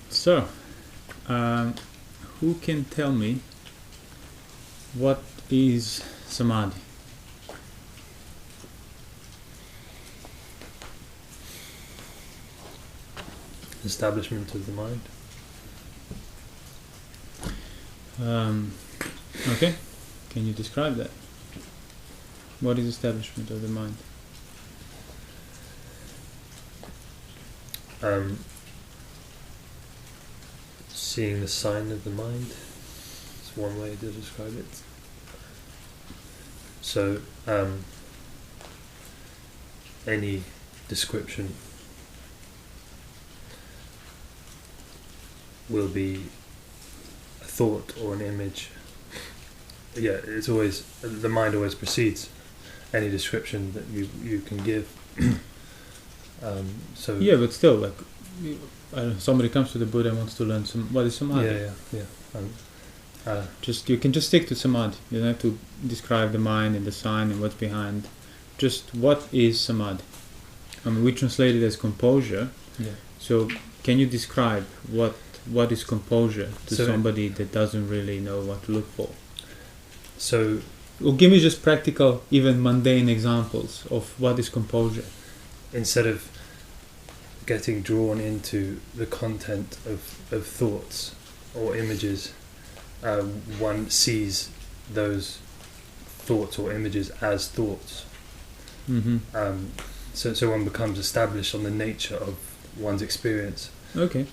So, who can tell me what is Samadhi? Establishment of the mind. Okay, can you describe that? What is establishment of the mind? Seeing the sign of the mind is one way to describe it. So, any description will be a thought or an image. Yeah, it's always, the mind always precedes any description that you can give. So yeah, but still, like, somebody comes to the Buddha and wants to learn what is Samadhi. Yeah. You can just stick to Samadhi. You don't have to describe the mind and the sign and what's behind. Just what is Samadhi? I mean, we translate it as composure. Yeah. So can you describe what is composure to somebody that doesn't really know what to look for? So, or give me just practical, even mundane examples of what is composure. Instead of getting drawn into the content of thoughts or images, one sees those thoughts or images as thoughts. Mm-hmm. So one becomes established on the nature of one's experience. Okay.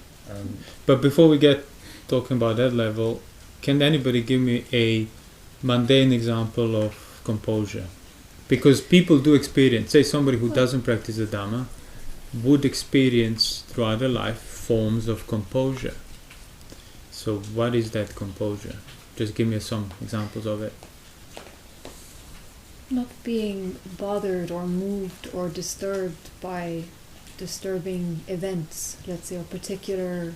But before we get talking about that level, can anybody give me a mundane example of composure? Because people do experience, say somebody who doesn't practice the Dhamma would experience throughout their life forms of composure. So what is that composure? Just give me some examples of it. Not being bothered or moved or disturbed by disturbing events, let's say, or particular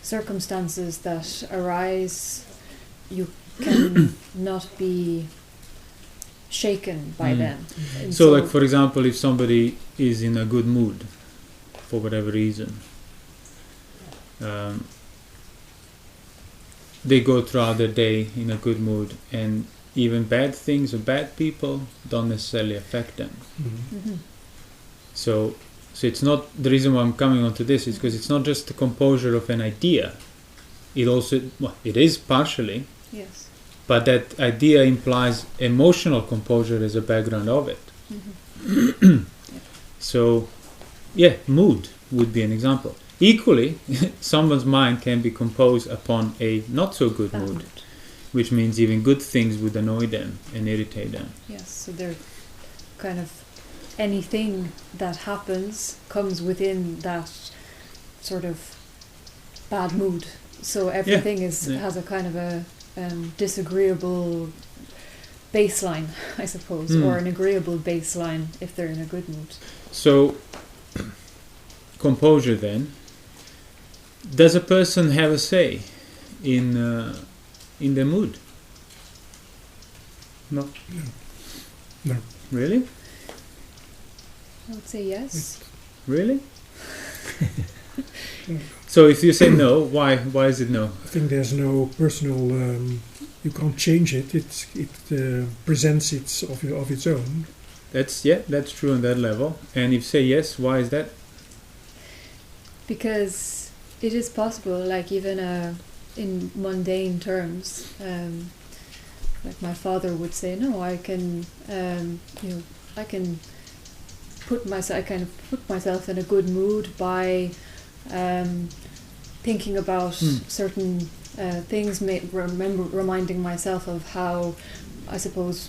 circumstances that arise. You can not be shaken by them. And so like, for example, if somebody is in a good mood for whatever reason, they go throughout their day in a good mood, and even bad things or bad people don't necessarily affect them. Mm-hmm. So it's not, the reason why I'm coming onto this is because it's not just the composure of an idea. It also, it is partially. Yes. But that idea implies emotional composure as a background of it. Mm-hmm. So, mood would be an example. Equally, someone's mind can be composed upon a not so good mood, which means even good things would annoy them and irritate them. Yes, so they're kind of, anything that happens comes within that sort of bad mood. So everything has a kind of a disagreeable baseline, I suppose, or an agreeable baseline if they're in a good mood. So, composure then. Does a person have a say in their mood? No. No. Really? I would say yes. Really? So if you say no, why is it no? I think there's no personal. You can't change it. It presents of its own. That's true on that level. And if you say yes, why is that? Because it is possible, like even in mundane terms, like my father would say, no, I can put myself in a good mood by thinking about certain things, reminding myself of how, I suppose,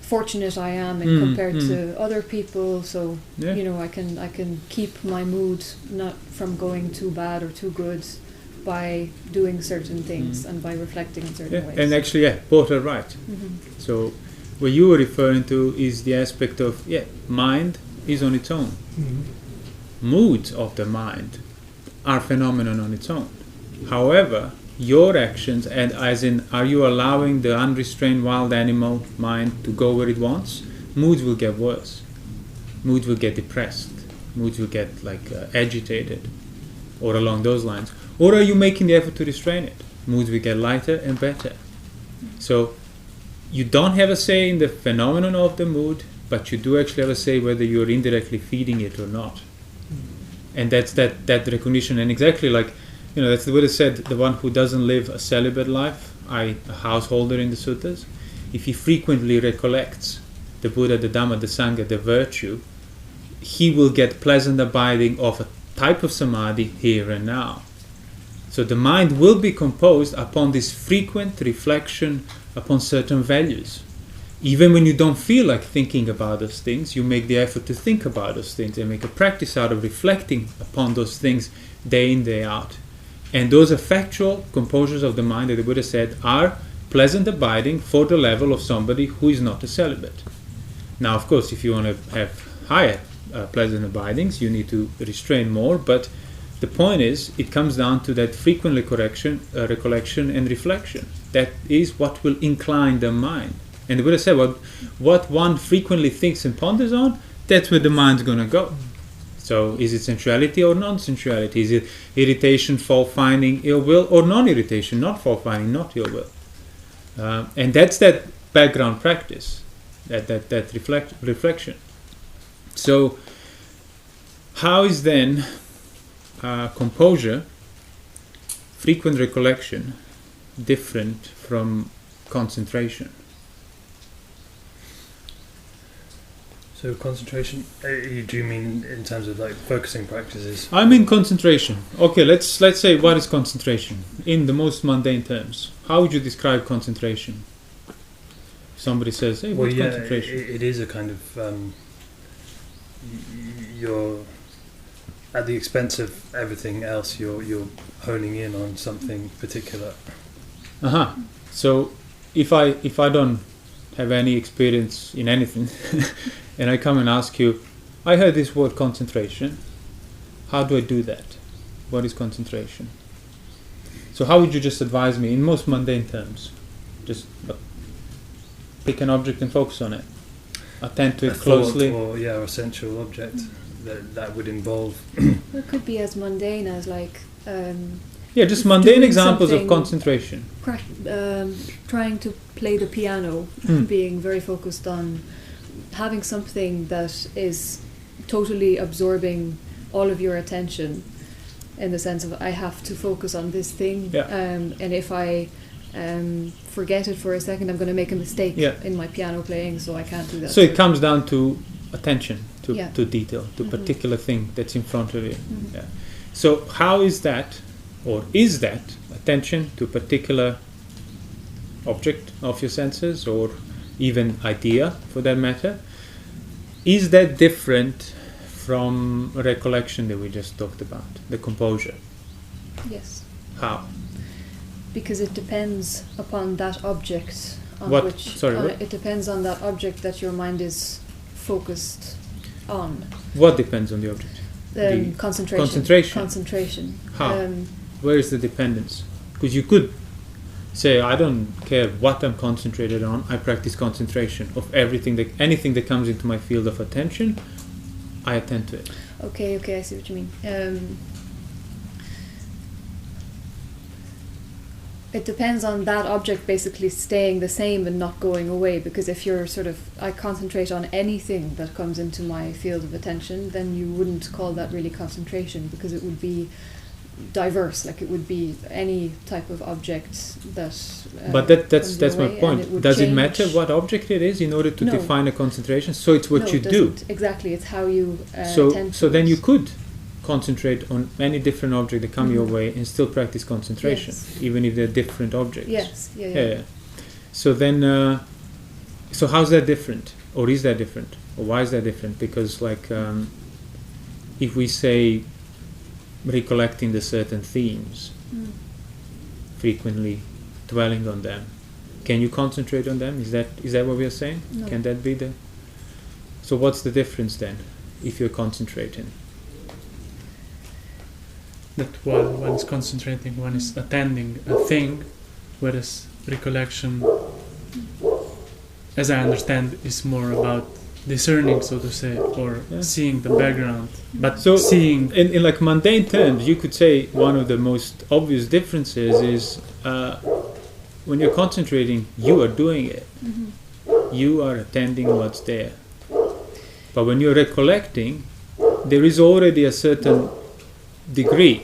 fortunate I am compared to other people. So I can keep my mood not from going too bad or too good by doing certain things and by reflecting in certain ways. And actually, both are right. Mm-hmm. So what you were referring to is the aspect of mind is on its own. Mm-hmm. Moods of the mind are phenomenon on its own. However, your actions, and as in, are you allowing the unrestrained wild animal mind to go where it wants? Moods will get worse. Moods will get depressed. Moods will get agitated. or along those lines? Or are you making the effort to restrain it? Moods will get lighter and better. So you don't have a say in the phenomenon of the mood, but you do actually have a say whether you're indirectly feeding it or not. And that's that recognition. And exactly like, that's the Buddha said, the one who doesn't live a celibate life, a householder in the suttas, if he frequently recollects the Buddha, the Dhamma, the Sangha, the virtue, he will get pleasant abiding of a type of samadhi here and now. So the mind will be composed upon this frequent reflection upon certain values. Even when you don't feel like thinking about those things, you make the effort to think about those things and make a practice out of reflecting upon those things day in, day out. And those effectual composures of the mind that the Buddha said are pleasant abiding for the level of somebody who is not a celibate. Now, of course, if you want to have higher pleasant abidings, you need to restrain more, but the point is, it comes down to that frequent recollection and reflection. That is what will incline the mind. And the Buddha said, what one frequently thinks and ponders on, that's where the mind's going to go. So, is it sensuality or non-sensuality? Is it irritation, fault-finding, ill will, or non-irritation, not fault-finding, not ill will? And that's that background practice, that reflection. So, how is then composure, frequent recollection, different from concentration? So concentration, do you mean in terms of like focusing practices? I mean concentration. Okay, let's say what is concentration in the most mundane terms. How would you describe concentration? Somebody says, "Hey, what's concentration?" It is a kind of you're at the expense of everything else. You're honing in on something particular. So if I don't have any experience in anything, and I come and ask you, I heard this word concentration. How do I do that? What is concentration? So how would you just advise me in most mundane terms? Just pick an object and focus on it. Attend to it closely. Or a sensual object that would involve. It could be as mundane as like. Just mundane examples of concentration. Trying to play the piano, being very focused on having something that is totally absorbing all of your attention, in the sense of I have to focus on this thing, and if I forget it for a second, I'm going to make a mistake in my piano playing, so I can't do that. So it comes down to attention, to detail, to particular thing that's in front of you. So how is that, or is that attention to a particular object of your senses, or even idea for that matter, is that different from recollection that we just talked about, the composure? Yes. How? Because it depends upon that object on it depends on that object that your mind is focused on. What depends on the object? Concentration. How? Where is the dependence? Because you could say, I don't care what I'm concentrated on, I practice concentration of anything that comes into my field of attention, I attend to it. Okay, I see what you mean. It depends on that object basically staying the same and not going away, because if you're I concentrate on anything that comes into my field of attention, then you wouldn't call that really concentration, because it would be diverse, like it would be any type of object that but that's my point. Does it matter what object it is in order to define a concentration? So it's what you do. Exactly, it's how you attend to then you could concentrate on any different object that come your way and still practice concentration, even if they're different objects. Yeah. So then so how's that different, or is that different, or why is that different? Because if we say recollecting the certain themes, frequently dwelling on them, can you concentrate on them? Is that what we are saying? No. Can that be so what's the difference then if you're concentrating? That while one is concentrating, one is attending a thing, whereas recollection, as I understand, is more about discerning, so to say, or seeing the background, but So seeing in like mundane terms, you could say one of the most obvious differences is when you're concentrating, you are doing it. You are attending what's there. But when you're recollecting, there is already a certain degree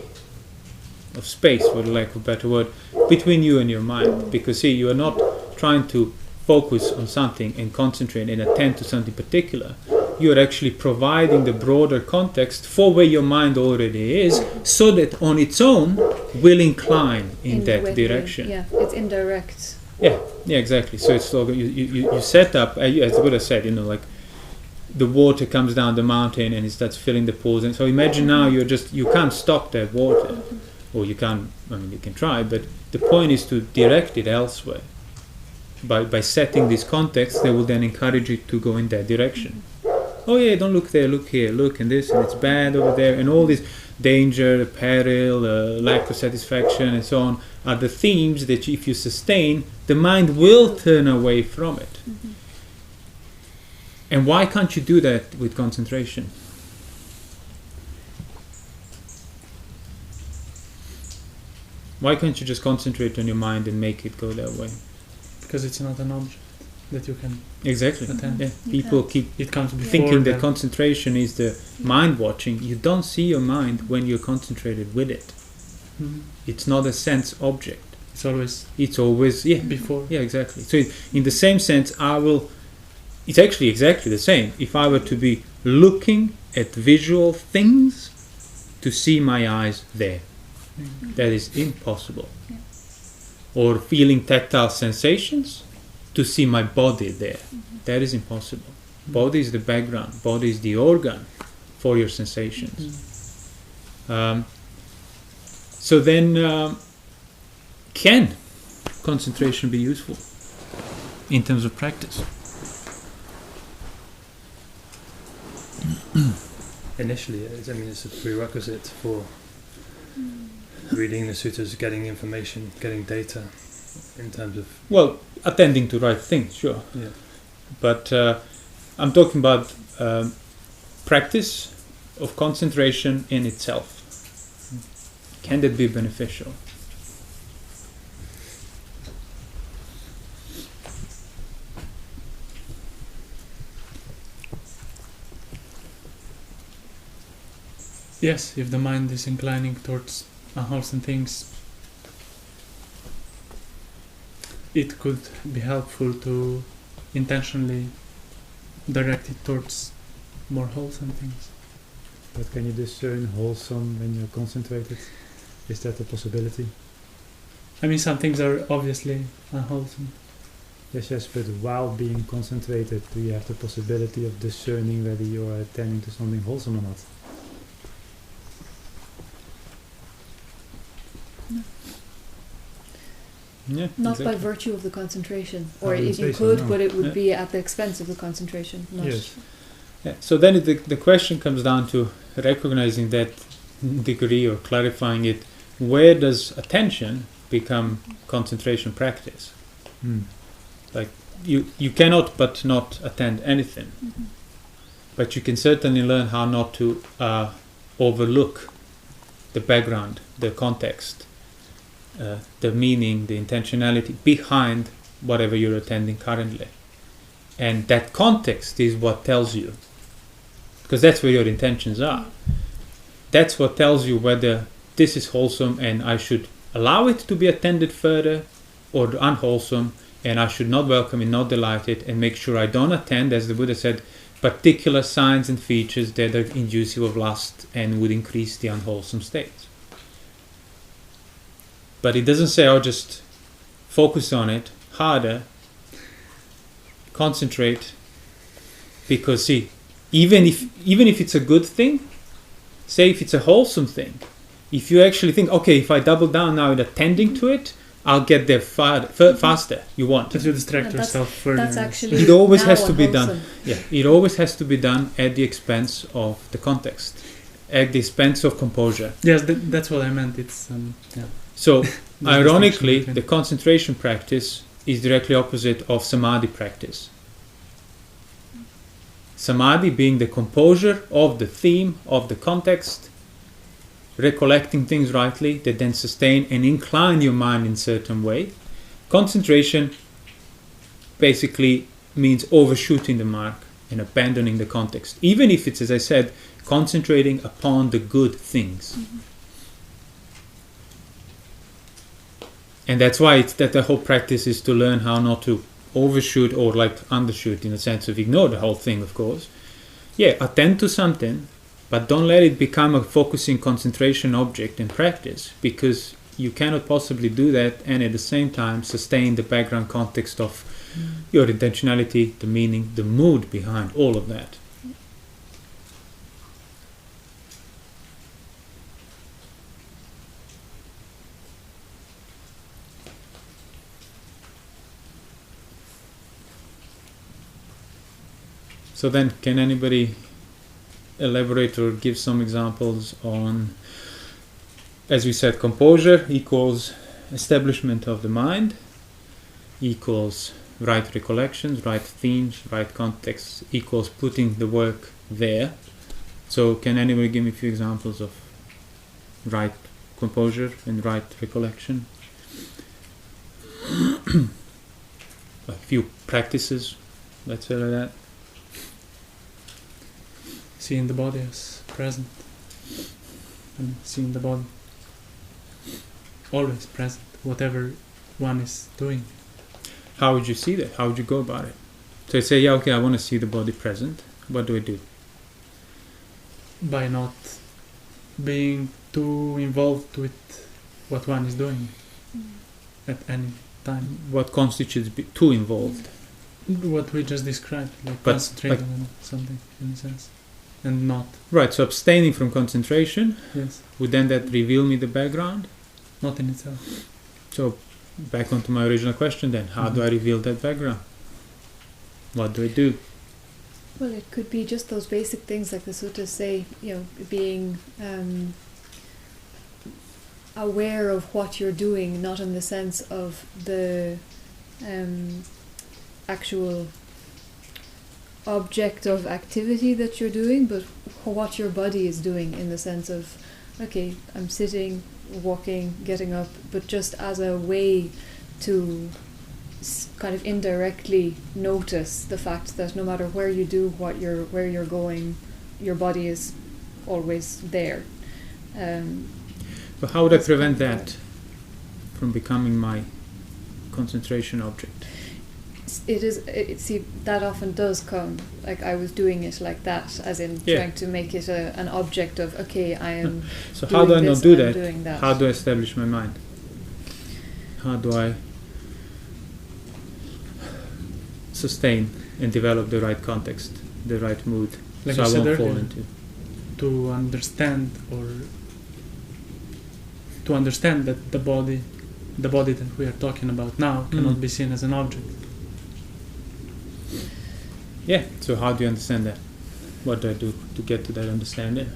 of space, for the lack of a better word, between you and your mind. Because see, you are not trying to focus on something and concentrate and attend to something particular. You are actually providing the broader context for where your mind already is, so that on its own will incline in that direction. Yeah, it's indirect. Yeah, exactly. So it's like you set up, as Buddha said, like the water comes down the mountain and it starts filling the pools. And so imagine now you can't stop that water, or you can't. I mean, you can try, but the point is to direct it elsewhere. By setting this context, they will then encourage you to go in that direction. Oh yeah, don't look there, look here, look, and this, and it's bad over there, and all this danger, peril, lack of satisfaction, and so on, are the themes that if you sustain, the mind will turn away from it. And why can't you do that with concentration? Why can't you just concentrate on your mind and make it go that way? because it's not an object that you can Exactly. attend. Yeah. People keep It comes before thinking that the- concentration is the mind watching. You don't see your mind when you're concentrated with it. Mhm. It's not a sense object. It's always It's always before. Yeah, exactly. So in the same sense, it's actually exactly the same. If I were to be looking at visual things, to see my eyes there, that is impossible. Yeah. Or feeling tactile sensations, to see my body there, that is impossible. Body is the background. Body is the organ for your sensations. So then, can concentration be useful in terms of practice? Initially, it's a prerequisite for reading the sutras, getting information, getting data, in terms of Well, attending to right things, sure. yeah. But I'm talking about practice of concentration in itself. Can that be beneficial? Yes, if the mind is inclining towards unwholesome things, it could be helpful to intentionally direct it towards more wholesome things. But can you discern wholesome when you're concentrated? Is that a possibility? I mean, some things are obviously unwholesome. Yes, but while being concentrated, do you have the possibility of discerning whether you are attending to something wholesome or not? Yeah, Not exactly. by virtue of the concentration, or I wouldn't if you say so, could, no. but it would Yeah. be at the expense of the concentration. Not Yes. Yeah. So then the question comes down to recognizing that degree or clarifying it. Where does attention become concentration practice? Hmm. You cannot but not attend anything. But you can certainly learn how not to overlook the background, the context, the meaning, the intentionality behind whatever you're attending currently. And that context is what tells you, because that's where your intentions are. That's what tells you whether this is wholesome and I should allow it to be attended further, or unwholesome and I should not welcome it, not delight it, and make sure I don't attend, as the Buddha said, particular signs and features that are inducive of lust and would increase the unwholesome states. But it doesn't say, oh, just focus on it harder, concentrate, because see, even if it's a good thing, say if it's a wholesome thing, if you actually think, okay, if I double down now in attending to it, I'll get there faster. You want. Just to distract Yeah, yourself further. That's actually It always now has to be done. unwholesome. Yeah, it always has to be done at the expense of the context, at the expense of composure. Yes, that's what I meant. It's yeah. So, There's ironically, distinction the between- concentration practice is directly opposite of samadhi practice. Samadhi being the composure of the theme, of the context, recollecting things rightly that then sustain and incline your mind in a certain way. Concentration basically means overshooting the mark and abandoning the context, even if it's, as I said, concentrating upon the good things. Mm-hmm. And that's why it's that the whole practice is to learn how not to overshoot or like undershoot, in the sense of ignore the whole thing, of course. Yeah, attend to something, but don't let it become a focusing concentration object in practice, because you cannot possibly do that and at the same time sustain the background context of your intentionality, the meaning, the mood behind all of that. So then, can anybody elaborate or give some examples on, as we said, composure equals establishment of the mind, equals right recollections, right themes, right context, equals putting the work there. So can anybody give me a few examples of right composure and right recollection? A few practices, let's say like that. Seeing the body as present, and seeing the body always present, whatever one is doing. How would you see that? How would you go about it? So I say, yeah, okay, I want to see the body present. What do I do? By not being too involved with what one is doing at any time. What constitutes too involved? What we just described, like But, concentrating on something, in a sense, and not. Right, so abstaining from concentration, Yes, would then that reveal me the background? not in itself. So back onto my original question then, how do I reveal that background? What do I do? Well, it could be just those basic things like the suttas say, being aware of what you're doing, not in the sense of the actual object of activity that you're doing, but what your body is doing, in the sense of, okay, I'm sitting, walking, getting up, but just as a way to kind of indirectly notice the fact that no matter where you do where you're going, your body is always there. But how would I prevent that from becoming my concentration object? See, that often does come, like I was doing it like that, as in trying to make it an object of, okay, I am so doing how do I this not do and I'm that? doing that? How do I establish my mind? How do I sustain and develop the right context, the right mood, Like so you I said won't fall earlier, into? to understand that the body that we are talking about now cannot be seen as an object. Yeah, so how do you understand that? What do I do to get to that understanding?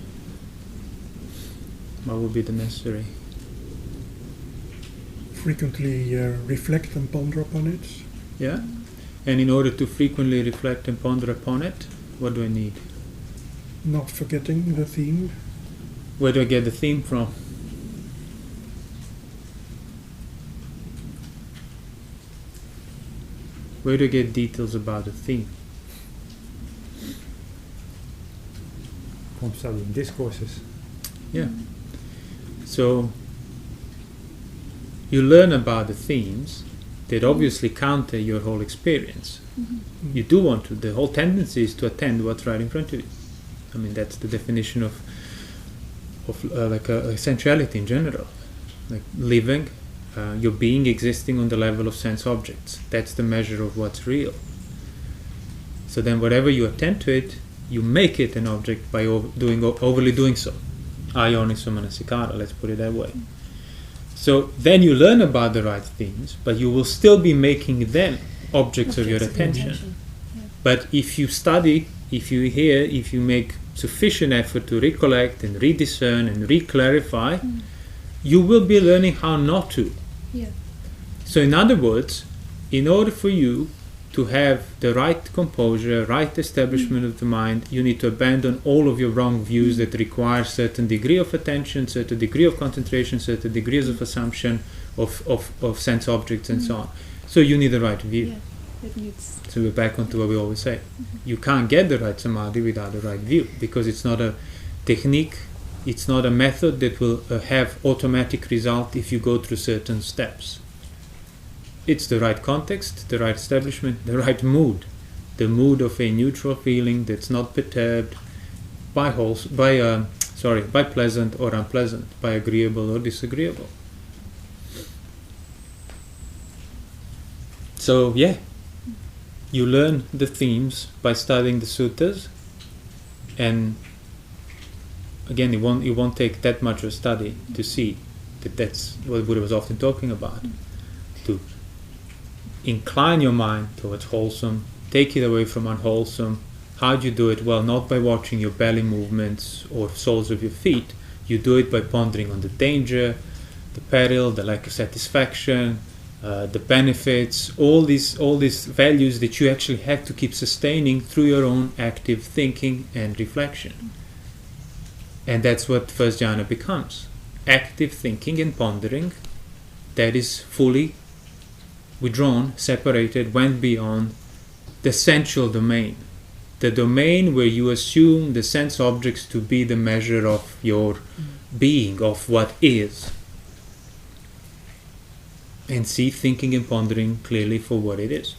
What would be the necessary? Frequently reflect and ponder upon it. Yeah? And in order to frequently reflect and ponder upon it, what do I need? Not forgetting the theme. Where do I get the theme from? Where do I get details about the theme? From studying discourses. Yeah. So you learn about the themes that obviously counter your whole experience. Mm-hmm. You do want to. The whole tendency is to attend what's right in front of you. I mean, that's the definition of like essentiality in general. Like living, your being existing on the level of sense objects. That's the measure of what's real. So then whatever you attend to it, you make it an object by overly doing so. Ayoniso manasikara, let's put it that way. So then you learn about the right themes, but you will still be making them objects of your attention. Yeah. But if you study, if you hear, if you make sufficient effort to recollect and rediscern and re-clarify, you will be learning how not to. Yeah. So in other words, in order for you to have the right composure, right establishment of the mind, you need to abandon all of your wrong views that require certain degree of attention, certain degree of concentration, certain degrees of assumption of sense objects and so on. So you need the right view. Yeah, it needs. So we're back onto what we always say. You can't get the right samadhi without the right view, because it's not a technique, it's not a method that will have automatic result if you go through certain steps. It's the right context, the right establishment, the right mood. The mood of a neutral feeling that's not perturbed by pleasant or unpleasant, by agreeable or disagreeable. So yeah, you learn the themes by studying the suttas, and again, it won't take that much of study to see that that's what Buddha was often talking about. To incline your mind towards wholesome, take it away from unwholesome. How do you do it? Well, not by watching your belly movements or soles of your feet. You do it by pondering on the danger, the peril, the lack of satisfaction, the benefits, all these values that you actually have to keep sustaining through your own active thinking and reflection. And that's what first jhana becomes. Active thinking and pondering that is fully withdrawn, separated, went beyond the sensual domain. The domain where you assume the sense objects to be the measure of your being, of what is. And see thinking and pondering clearly for what it is.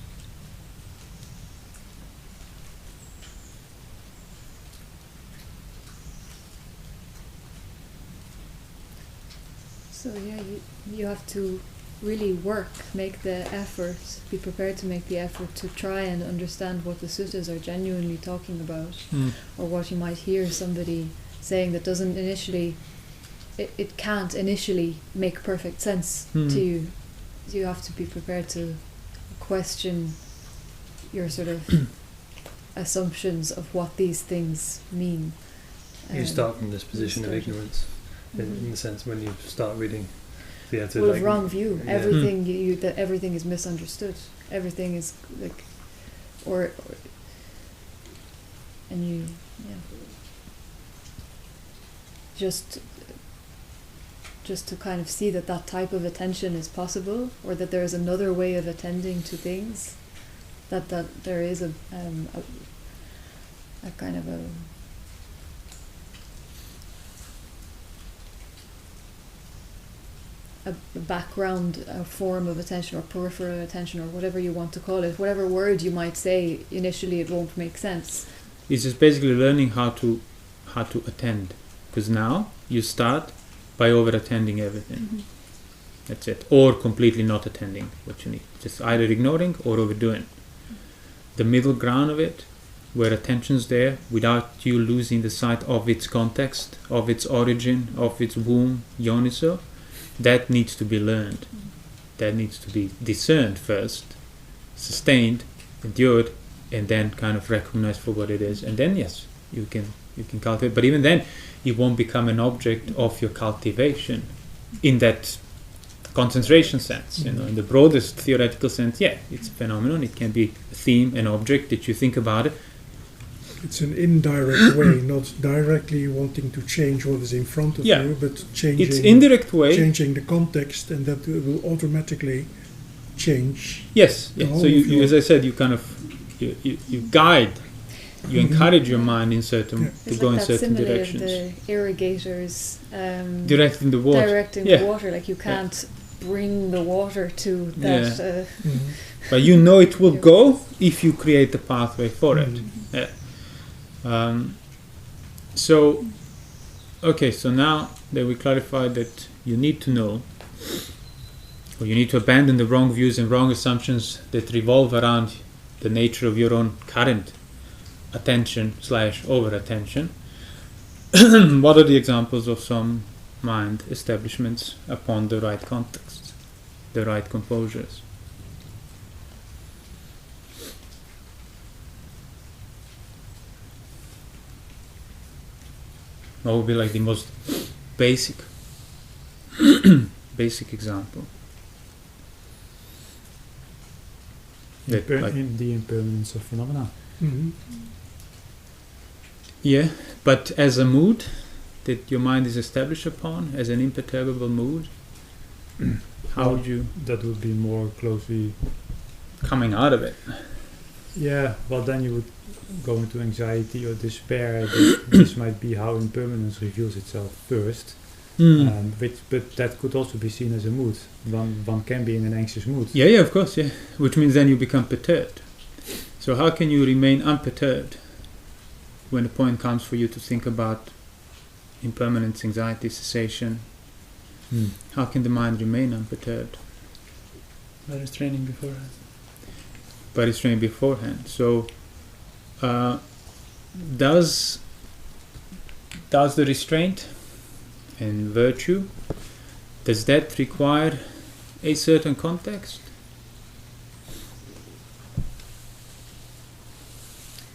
So yeah, you have to really work, make the effort, be prepared to make the effort to try and understand what the suttas are genuinely talking about, or what you might hear somebody saying that doesn't initially, it can't initially make perfect sense to you. You have to be prepared to question your sort of assumptions of what these things mean. You start from this position of ignorance, in the sense when you start reading. Full of wrong view. Yeah. Everything that everything is misunderstood. Everything is like, or and you, just to kind of see that type of attention is possible, or that there is another way of attending to things, that there is a kind of a background form of attention, or peripheral attention, or whatever you want to call it, whatever word you might say, initially it won't make sense. It's just basically learning how to attend, because now you start by over-attending everything. That's it. Or completely not attending what you need. Just either ignoring or overdoing. The middle ground of it, where attention's there, without you losing the sight of its context, of its origin, of its womb, yoniso, that needs to be learned. That needs to be discerned first, sustained, endured, and then kind of recognized for what it is. And then yes, you can cultivate. But even then, it won't become an object of your cultivation in that concentration sense. In the broadest theoretical sense, it's a phenomenon. It can be a theme, an object that you think about it. It's an indirect way, not directly wanting to change what is in front of you, but changing. It's indirect way. Changing the context, and that will automatically change. Yes. So you, as I said, you kind of you guide, you encourage your mind in certain to go in certain directions. The irrigators directing the water. Directing the water, like you can't bring the water to that. But you know it will go if you create the pathway for it. So now that we clarified that you need to know, or you need to abandon the wrong views and wrong assumptions that revolve around the nature of your own current attention / over-attention. What are the examples of some mind establishments upon the right contexts, the right composures? What would be like the most basic example? That, like, in the impermanence of phenomena. Mm-hmm. yeah, but as a mood that your mind is established upon, as an imperturbable mood, how Well, would you That would be more closely. coming out of it? Yeah, well, then you would go into anxiety or despair. This might be how impermanence reveals itself first. But that could also be seen as a mood. One can be in an anxious mood. Yeah, of course, yeah. Which means then you become perturbed. So how can you remain unperturbed when the point comes for you to think about impermanence, anxiety, cessation? How can the mind remain unperturbed? By restraining beforehand. By restraining beforehand. So does the restraint and virtue, does that require a certain context?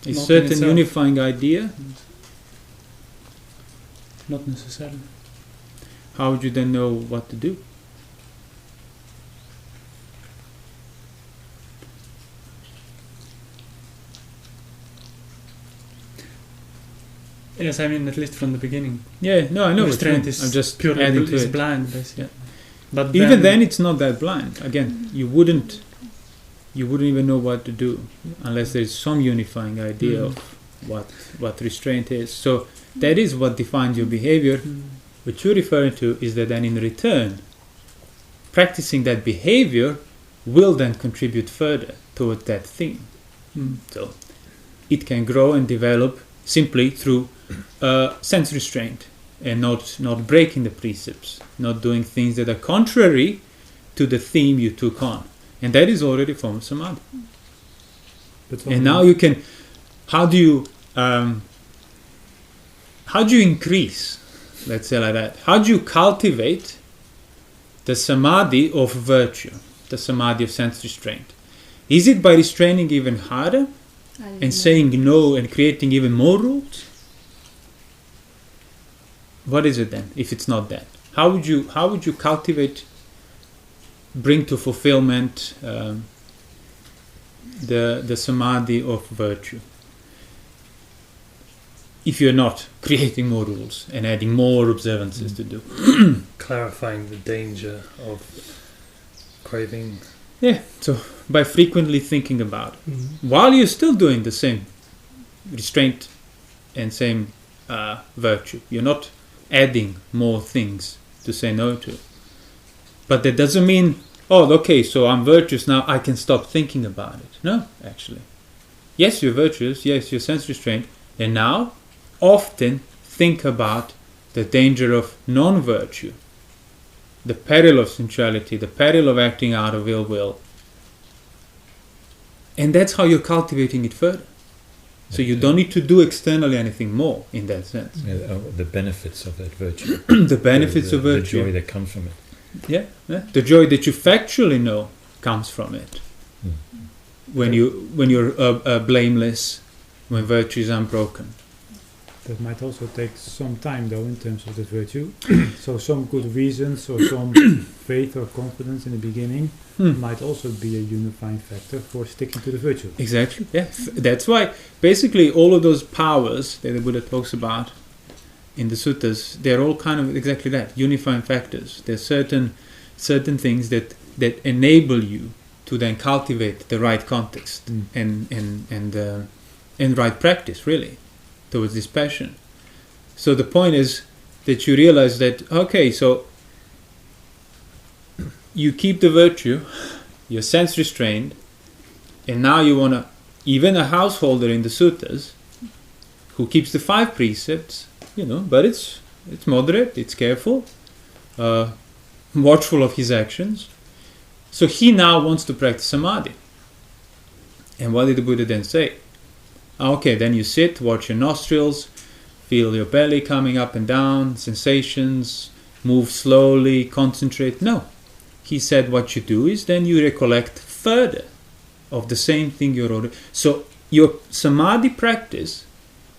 A Not in certain itself. unifying idea? Not necessarily. How would you then know what to do? Yes, I mean, at least from the beginning. Yeah, no, I know what you Restraint mean. is I'm just purely adding to is it. blind, basically. Yeah. But Even then, it's not that blind. Again, you wouldn't even know what to do unless there is some unifying idea of what restraint is. So that is what defines your behavior. What you're referring to is that then in return, practicing that behavior will then contribute further toward that thing. So it can grow and develop simply through sense restraint and not breaking the precepts, not doing things that are contrary to the theme you took on. And that is already a form of samadhi. And now you can, how do you increase, let's say like that, how do you cultivate the samadhi of virtue, the samadhi of sense restraint? Is it by restraining even harder and saying no and creating even more rules? What is it then, if it's not that? How would you cultivate, bring to fulfillment the samadhi of virtue, if you're not creating more rules and adding more observances to do? Clarifying the danger of craving. Yeah, so by frequently thinking about it, Mm-hmm. while you're still doing the same restraint and same virtue, you're not adding more things to say no to. But that doesn't mean, oh, okay, so I'm virtuous now, I can stop thinking about it. No, actually. Yes, you're virtuous, yes, you're sense restraint, and now often think about the danger of non-virtue, the peril of sensuality, the peril of acting out of ill will. And that's how you're cultivating it further. So you don't need to do externally anything more in that sense. The benefits of that virtue. The benefits of The virtue. joy that comes from it. Yeah, the joy that you factually know comes from it. When you're blameless, when virtue is unbroken. That might also take some time, though, in terms of the virtue. So some good reasons or some faith or confidence in the beginning might also be a unifying factor for sticking to the virtue. Exactly. Yeah, that's why basically all of those powers that the Buddha talks about in the suttas, they're all kind of exactly that, unifying factors. There's certain things that enable you to then cultivate the right context and right practice, really, towards this passion. So the point is that you realize that, okay, so you keep the virtue, you're sense restrained, and now you want to, even a householder in the suttas who keeps the 5 precepts, but it's moderate, it's careful, watchful of his actions. So he now wants to practice samadhi. And what did the Buddha then say? Okay, then you sit, watch your nostrils, feel your belly coming up and down, sensations, move slowly, concentrate. No. He said what you do is then you recollect further of the same thing you're already... So your samadhi practice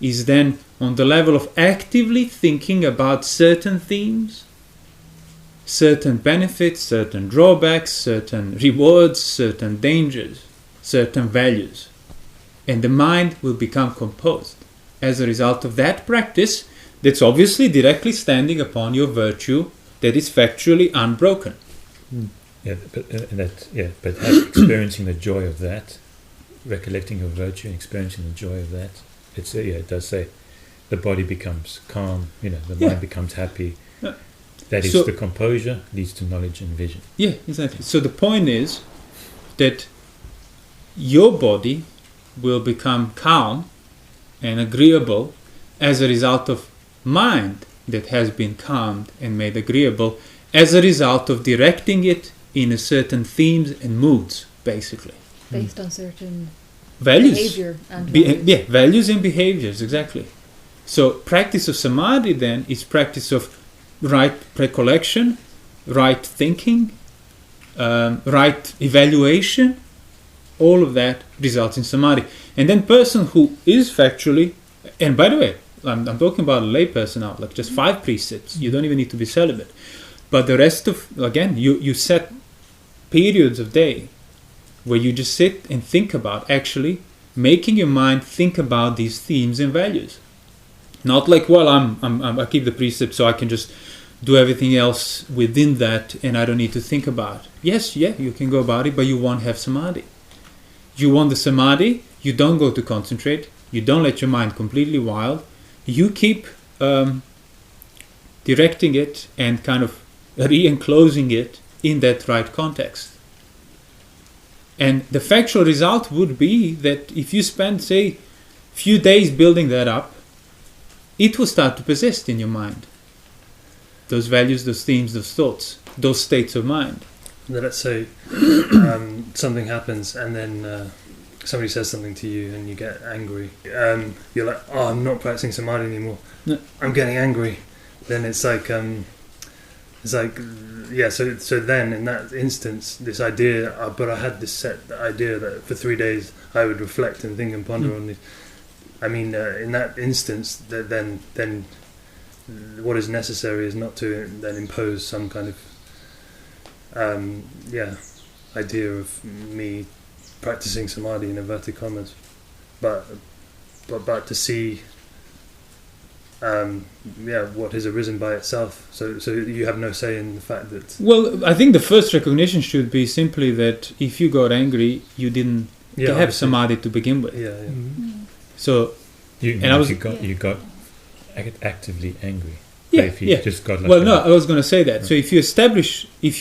is then on the level of actively thinking about certain themes, certain benefits, certain drawbacks, certain rewards, certain dangers, certain values. And the mind will become composed as a result of that practice that's obviously directly standing upon your virtue that is factually unbroken. Yeah, but experiencing the joy of that, recollecting your virtue and experiencing the joy of that, it does say the body becomes calm, the mind becomes happy. Yeah. That is the composure leads to knowledge and vision. Yeah, exactly. So the point is that your body will become calm and agreeable as a result of mind that has been calmed and made agreeable as a result of directing it in a certain themes and moods, basically. Based on certain values. Behavior and values. Yeah, values and behaviors, exactly. So practice of Samadhi then is practice of right recollection, right thinking, right evaluation. All of that results in Samadhi. And then person who is factually, and by the way, I'm talking about a lay person now, like just 5 precepts. You don't even need to be celibate. But the rest of, again, you set periods of day where you just sit and think about actually making your mind think about these themes and values. Not like, well, I keep the precept so I can just do everything else within that and I don't need to think about it. Yes, you can go about it, but you won't have Samadhi. You want the Samadhi, you don't go to concentrate, you don't let your mind completely wild, you keep directing it and kind of re-enclosing it in that right context. And the factual result would be that if you spend, say, few days building that up, it will start to persist in your mind. Those values, those themes, those thoughts, those states of mind. Let's say something happens and then somebody says something to you and you get angry. You're like, oh, I'm not practicing Samadhi anymore. No. I'm getting angry. Then it's like, so then in that instance, this idea, but I had this set idea that for 3 days I would reflect and think and ponder on this. I mean, in that instance, then what is necessary is not to then impose some kind of idea of me practicing Samadhi in inverted commas, but to see what has arisen by itself. So you have no say in the fact that. Well, I think the first recognition should be simply that if you got angry, you didn't have Samadhi to begin with. Yeah. So you got actively angry. Yeah, if you just got like well, no, I was going to say that. So if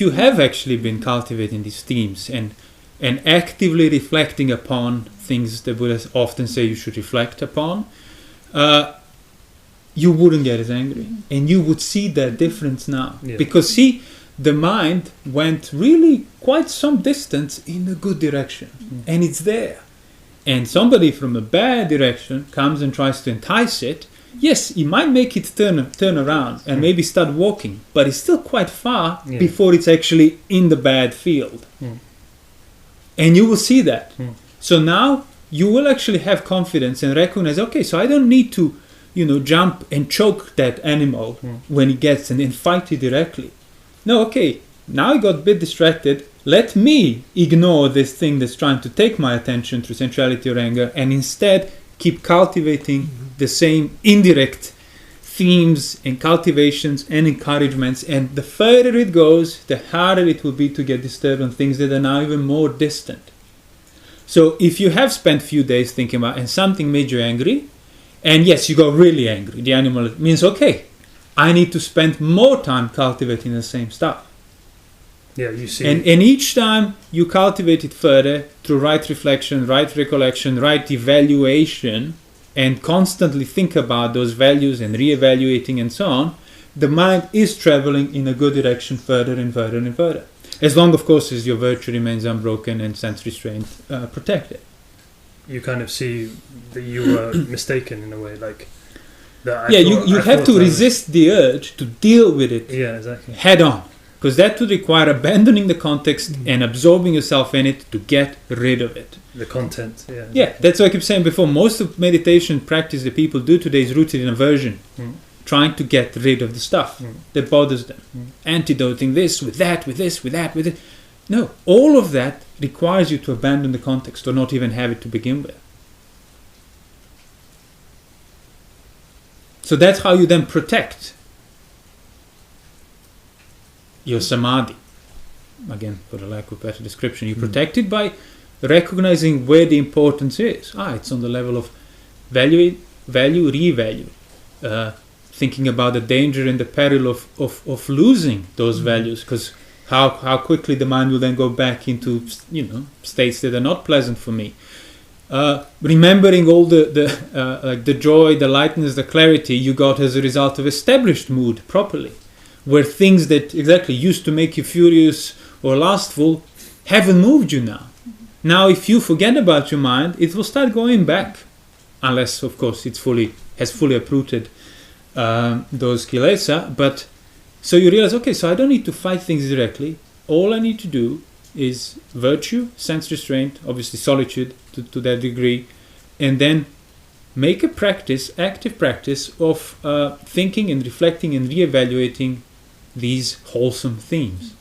you have actually been cultivating these themes and actively reflecting upon things that Buddhists often say you should reflect upon, you wouldn't get as angry. And you would see that difference now. Yeah. Because see, the mind went really quite some distance in a good direction. And it's there. And somebody from a bad direction comes and tries to entice it. Yes, he might make it turn around and maybe start walking, but it's still quite far before it's actually in the bad field. And you will see that. So now you will actually have confidence and recognize, okay, so I don't need to, jump and choke that animal when he gets and fight it directly. No, okay, now I got a bit distracted. Let me ignore this thing that's trying to take my attention through sensuality or anger and instead keep cultivating the same indirect themes and cultivations and encouragements. And the further it goes, the harder it will be to get disturbed on things that are now even more distant. So if you have spent a few days thinking about and something made you angry, and yes, you got really angry, the animal means, okay, I need to spend more time cultivating the same stuff. Yeah, you see. And each time you cultivate it further through right reflection, right recollection, right evaluation, and constantly think about those values and re-evaluating and so on, the mind is traveling in a good direction further and further and further. As long, of course, as your virtue remains unbroken and sense restraint protected. You kind of see that you were mistaken in a way, like that. You have to resist the urge to deal with it head on. Because that would require abandoning the context and absorbing yourself in it to get rid of it. The content, Yeah, that's what I keep saying before. Most of meditation practice that people do today is rooted in aversion. Trying to get rid of the stuff that bothers them. Antidoting this with that, with this, with that, with it. No, all of that requires you to abandon the context or not even have it to begin with. So that's how you then protect your samadhi. Again, for the lack of better description, you protect it by recognizing where the importance is. It's on the level of value, revalue. Thinking about the danger and the peril of losing those values, because how quickly the mind will then go back into states that are not pleasant for me. Remembering all the joy, the lightness, the clarity you got as a result of established mood properly, where things that exactly used to make you furious or lustful haven't moved you now. Now, if you forget about your mind, it will start going back, unless, of course, has fully uprooted those kilesa. But so you realize, okay, so I don't need to fight things directly. All I need to do is virtue, sense restraint, obviously solitude to that degree, and then make a practice, active practice of thinking and reflecting and reevaluating these wholesome themes.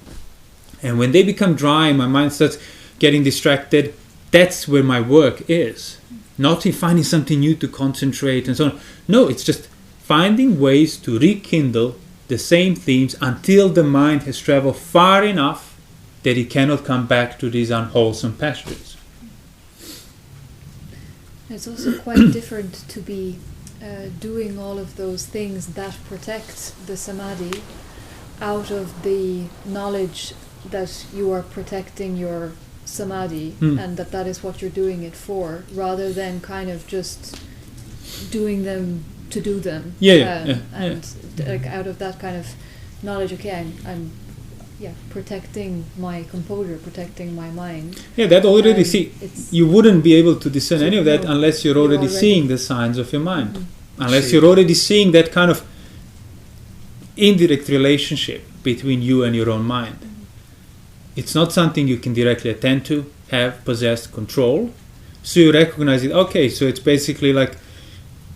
And when they become dry and my mind starts getting distracted, that's where my work is. Not in finding something new to concentrate and so on. No, it's just finding ways to rekindle the same themes until the mind has traveled far enough that it cannot come back to these unwholesome pastures. It's also quite different to be doing all of those things that protect the samadhi out of the knowledge that you are protecting your samadhi and that is what you're doing it for, rather than kind of just doing them to do them. Like out of that kind of knowledge, okay, I'm protecting my composure, protecting my mind. Yeah, that already you wouldn't be able to discern any of that unless you're already seeing the signs of your mind. Unless you're already seeing that kind of indirect relationship between you and your own mind. It's not something you can directly attend to, have, possess, control. So you recognize it, okay, so it's basically like,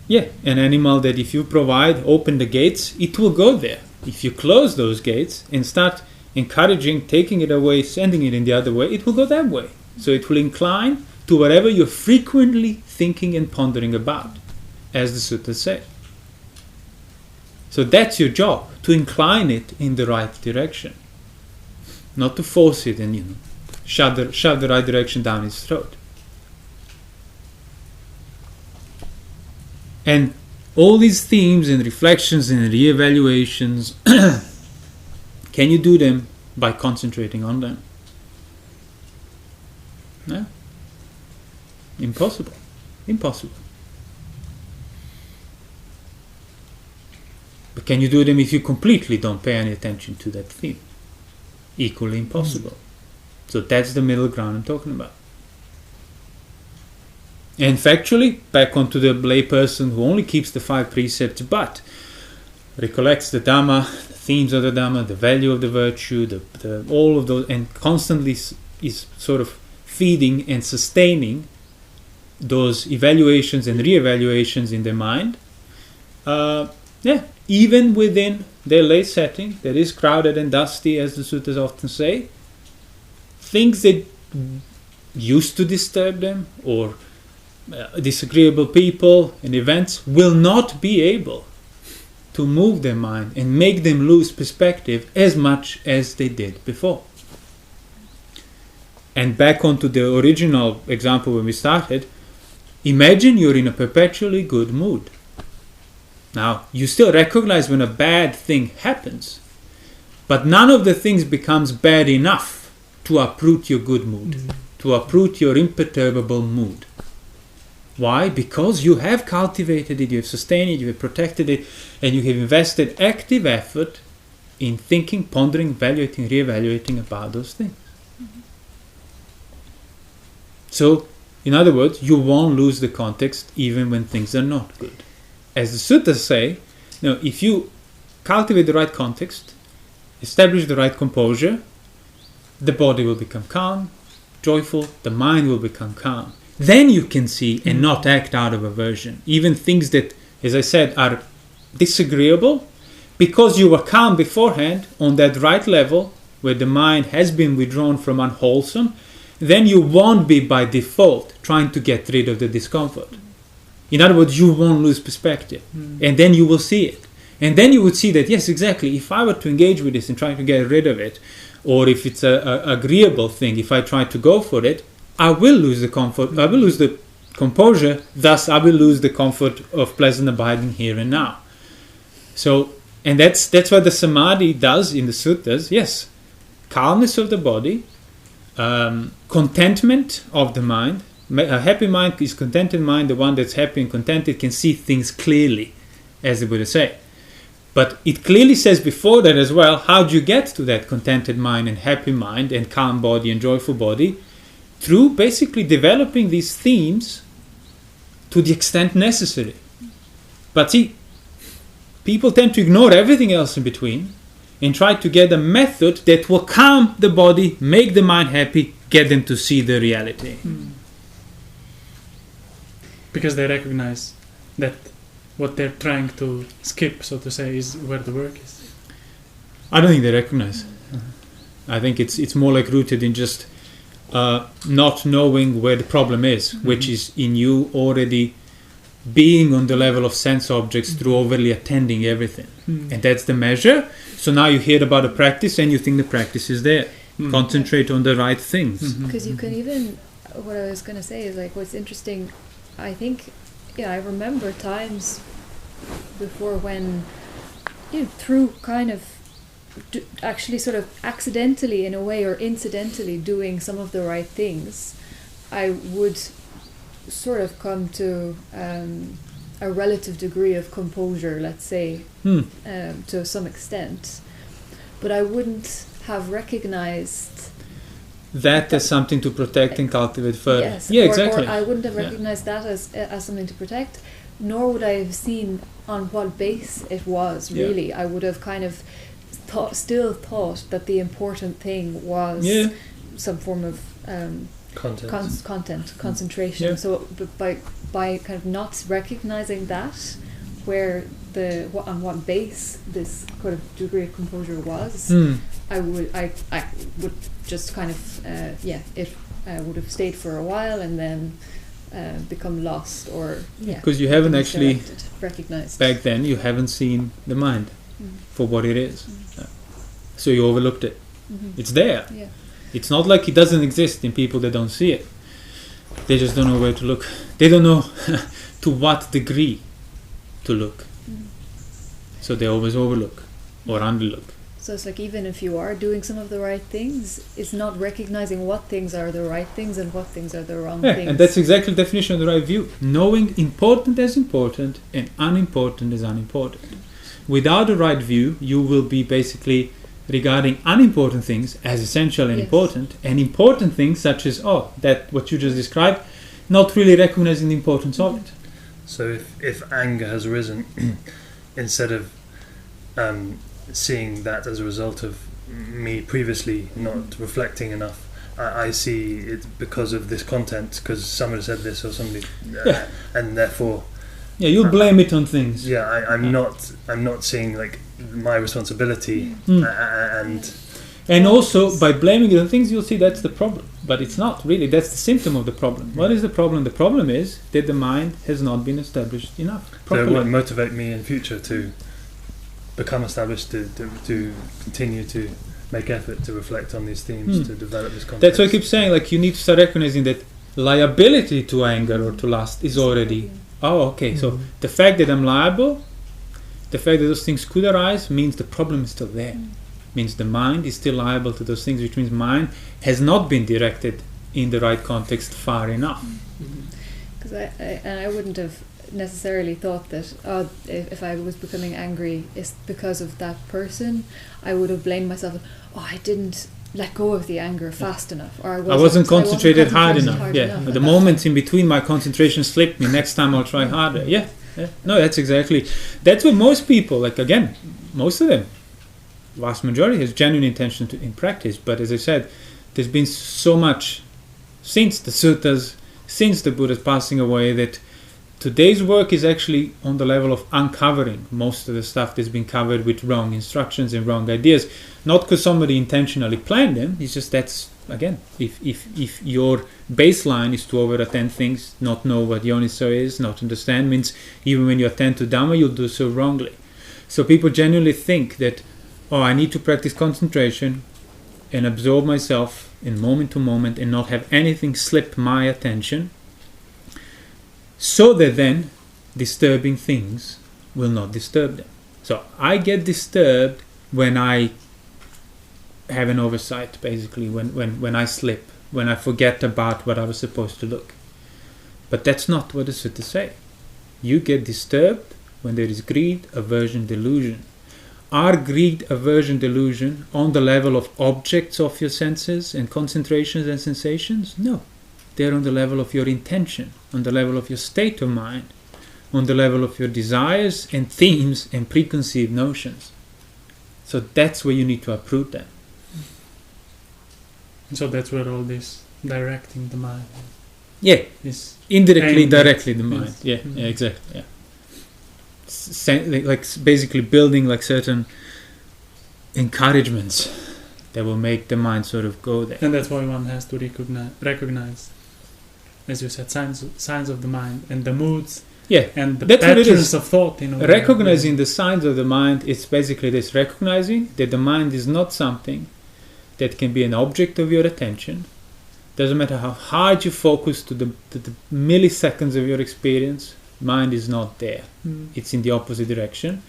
an animal that if you open the gates, it will go there. If you close those gates and start encouraging, taking it away, sending it in the other way, it will go that way. So it will incline to whatever you're frequently thinking and pondering about, as the suttas say. So that's your job, to incline it in the right direction. Not to force it and shove the right direction down its throat. And all these themes and reflections and re-evaluations, can you do them by concentrating on them? No? Impossible. But can you do them if you completely don't pay any attention to that theme? Equally impossible. So that's the middle ground I'm talking about. And factually, back onto the layperson who only keeps the 5 precepts but recollects the Dhamma, the themes of the Dhamma, the value of the virtue, the all of those, and constantly is sort of feeding and sustaining those evaluations and re-evaluations in their mind. Even within their lay setting that is crowded and dusty, as the suttas often say, things that used to disturb them or disagreeable people and events will not be able to move their mind and make them lose perspective as much as they did before. And back onto the original example when we started, imagine you're in a perpetually good mood. Now, you still recognize when a bad thing happens, but none of the things becomes bad enough to uproot your good mood, to uproot your imperturbable mood. Why? Because you have cultivated it, you have sustained it, you have protected it, and you have invested active effort in thinking, pondering, evaluating, re-evaluating about those things. So, in other words, you won't lose the context even when things are not good. As the suttas say, if you cultivate the right context, establish the right composure, the body will become calm, joyful, the mind will become calm. Then you can see and not act out of aversion. Even things that, as I said, are disagreeable, because you were calm beforehand on that right level, where the mind has been withdrawn from unwholesome, then you won't be by default trying to get rid of the discomfort. In other words, you won't lose perspective. And then you will see it. And then you would see that, yes, exactly, if I were to engage with this and try to get rid of it, or if it's a agreeable thing, if I try to go for it, I will lose the comfort, I will lose the composure, thus I will lose the comfort of pleasant abiding here and now. So, and that's what the Samadhi does in the suttas. Yes, calmness of the body, contentment of the mind. A happy mind is contented mind. The one that's happy and contented can see things clearly, as the Buddha said. But it clearly says before that as well, how do you get to that contented mind and happy mind and calm body and joyful body? Through basically developing these themes to the extent necessary. But see, people tend to ignore everything else in between and try to get a method that will calm the body, make the mind happy, get them to see the reality. Because they recognize that what they're trying to skip, so to say, is where the work is. I don't think they recognize. I think it's more like rooted in just not knowing where the problem is, which is in you already being on the level of sense objects through overly attending everything. And that's the measure. So now you hear about a practice and you think the practice is there. Concentrate on the right things. Because you can even, what I was going to say is like what's interesting, I think, I remember times before when, through kind of actually sort of accidentally in a way or incidentally doing some of the right things, I would sort of come to a relative degree of composure, let's say, to some extent. But I wouldn't have recognized that as something to protect and cultivate further. Yes, exactly. Or I wouldn't have recognized that as something to protect, nor would I have seen on what base it was, really. I would have kind of still thought that the important thing was some form of content, concentration. So by kind of not recognizing that, where on what base this kind of degree of composure was, I would just kind of it would have stayed for a while and then become lost, or because you haven't actually recognized back then. You haven't seen the mind for what it is, so you overlooked it. It's there. It's not like it doesn't exist in people that don't see it. They just don't know where to look. They don't know to what degree to look. So they always overlook or underlook. So it's like even if you are doing some of the right things, it's not recognizing what things are the right things and what things are the wrong things. And that's exactly the definition of the right view. Knowing important as important and unimportant as unimportant. Without the right view, you will be basically regarding unimportant things as essential and important, and important things such as, that what you just described, not really recognizing the importance of it. So if anger has arisen, instead of seeing that as a result of me previously not reflecting enough, I see it because of this content, because somebody said this or somebody, and therefore you'll blame it on things. I'm not seeing like my responsibility, and also by blaming it on things, you'll see that's the problem, but it's not really. That's the symptom of the problem. What is the problem? The problem is that the mind has not been established enough properly. So it won't motivate me in future to become established, to continue to make effort to reflect on these themes, to develop this context. That's why I keep saying, like, you need to start recognizing that liability to anger or to lust is already so the fact that I'm liable, the fact that those things could arise, means the problem is still there. Means the mind is still liable to those things, which means mind has not been directed in the right context far enough. Because I wouldn't have necessarily thought that if I was becoming angry it's because of that person. I would have blamed myself. I didn't let go of the anger fast enough, or I wasn't concentrated hard enough. The moments in between, my concentration slipped me. Next time I'll try harder. No, that's what most people, like, again, most of them, vast majority, has genuine intention in practice. But as I said, there's been so much since the suttas, since the Buddha's passing away, that today's work is actually on the level of uncovering most of the stuff that's been covered with wrong instructions and wrong ideas. Not because somebody intentionally planned them, it's just that's, again, if your baseline is to over-attend things, not know what yoniso is, not understand, means even when you attend to Dhamma, you'll do so wrongly. So people genuinely think that, oh, I need to practice concentration and absorb myself in moment to moment and not have anything slip my attention, so that then disturbing things will not disturb them. So I get disturbed when I have an oversight, basically, when I slip, when I forget about what I was supposed to look. But that's not what the suttas say. You get disturbed when there is greed, aversion, delusion. Are greed, aversion, delusion on the level of objects of your senses and concentrations and sensations? No. They're on the level of your intention, on the level of your state of mind, on the level of your desires and themes and preconceived notions. So that's where you need to uproot them. So that's where all this directing the mind is indirectly, aimed directly at. the mind. Yes. Yeah, exactly. Yeah. Like basically building like certain encouragements that will make the mind sort of go there. And that's why one has to recognize, as you said, signs of the mind and the moods. Yeah, and the that's patterns of thought. Recognizing the signs of the mind, it's basically this: recognizing that the mind is not something that can be an object of your attention. Doesn't matter how hard you focus to the milliseconds of your experience, mind is not there. It's in the opposite direction.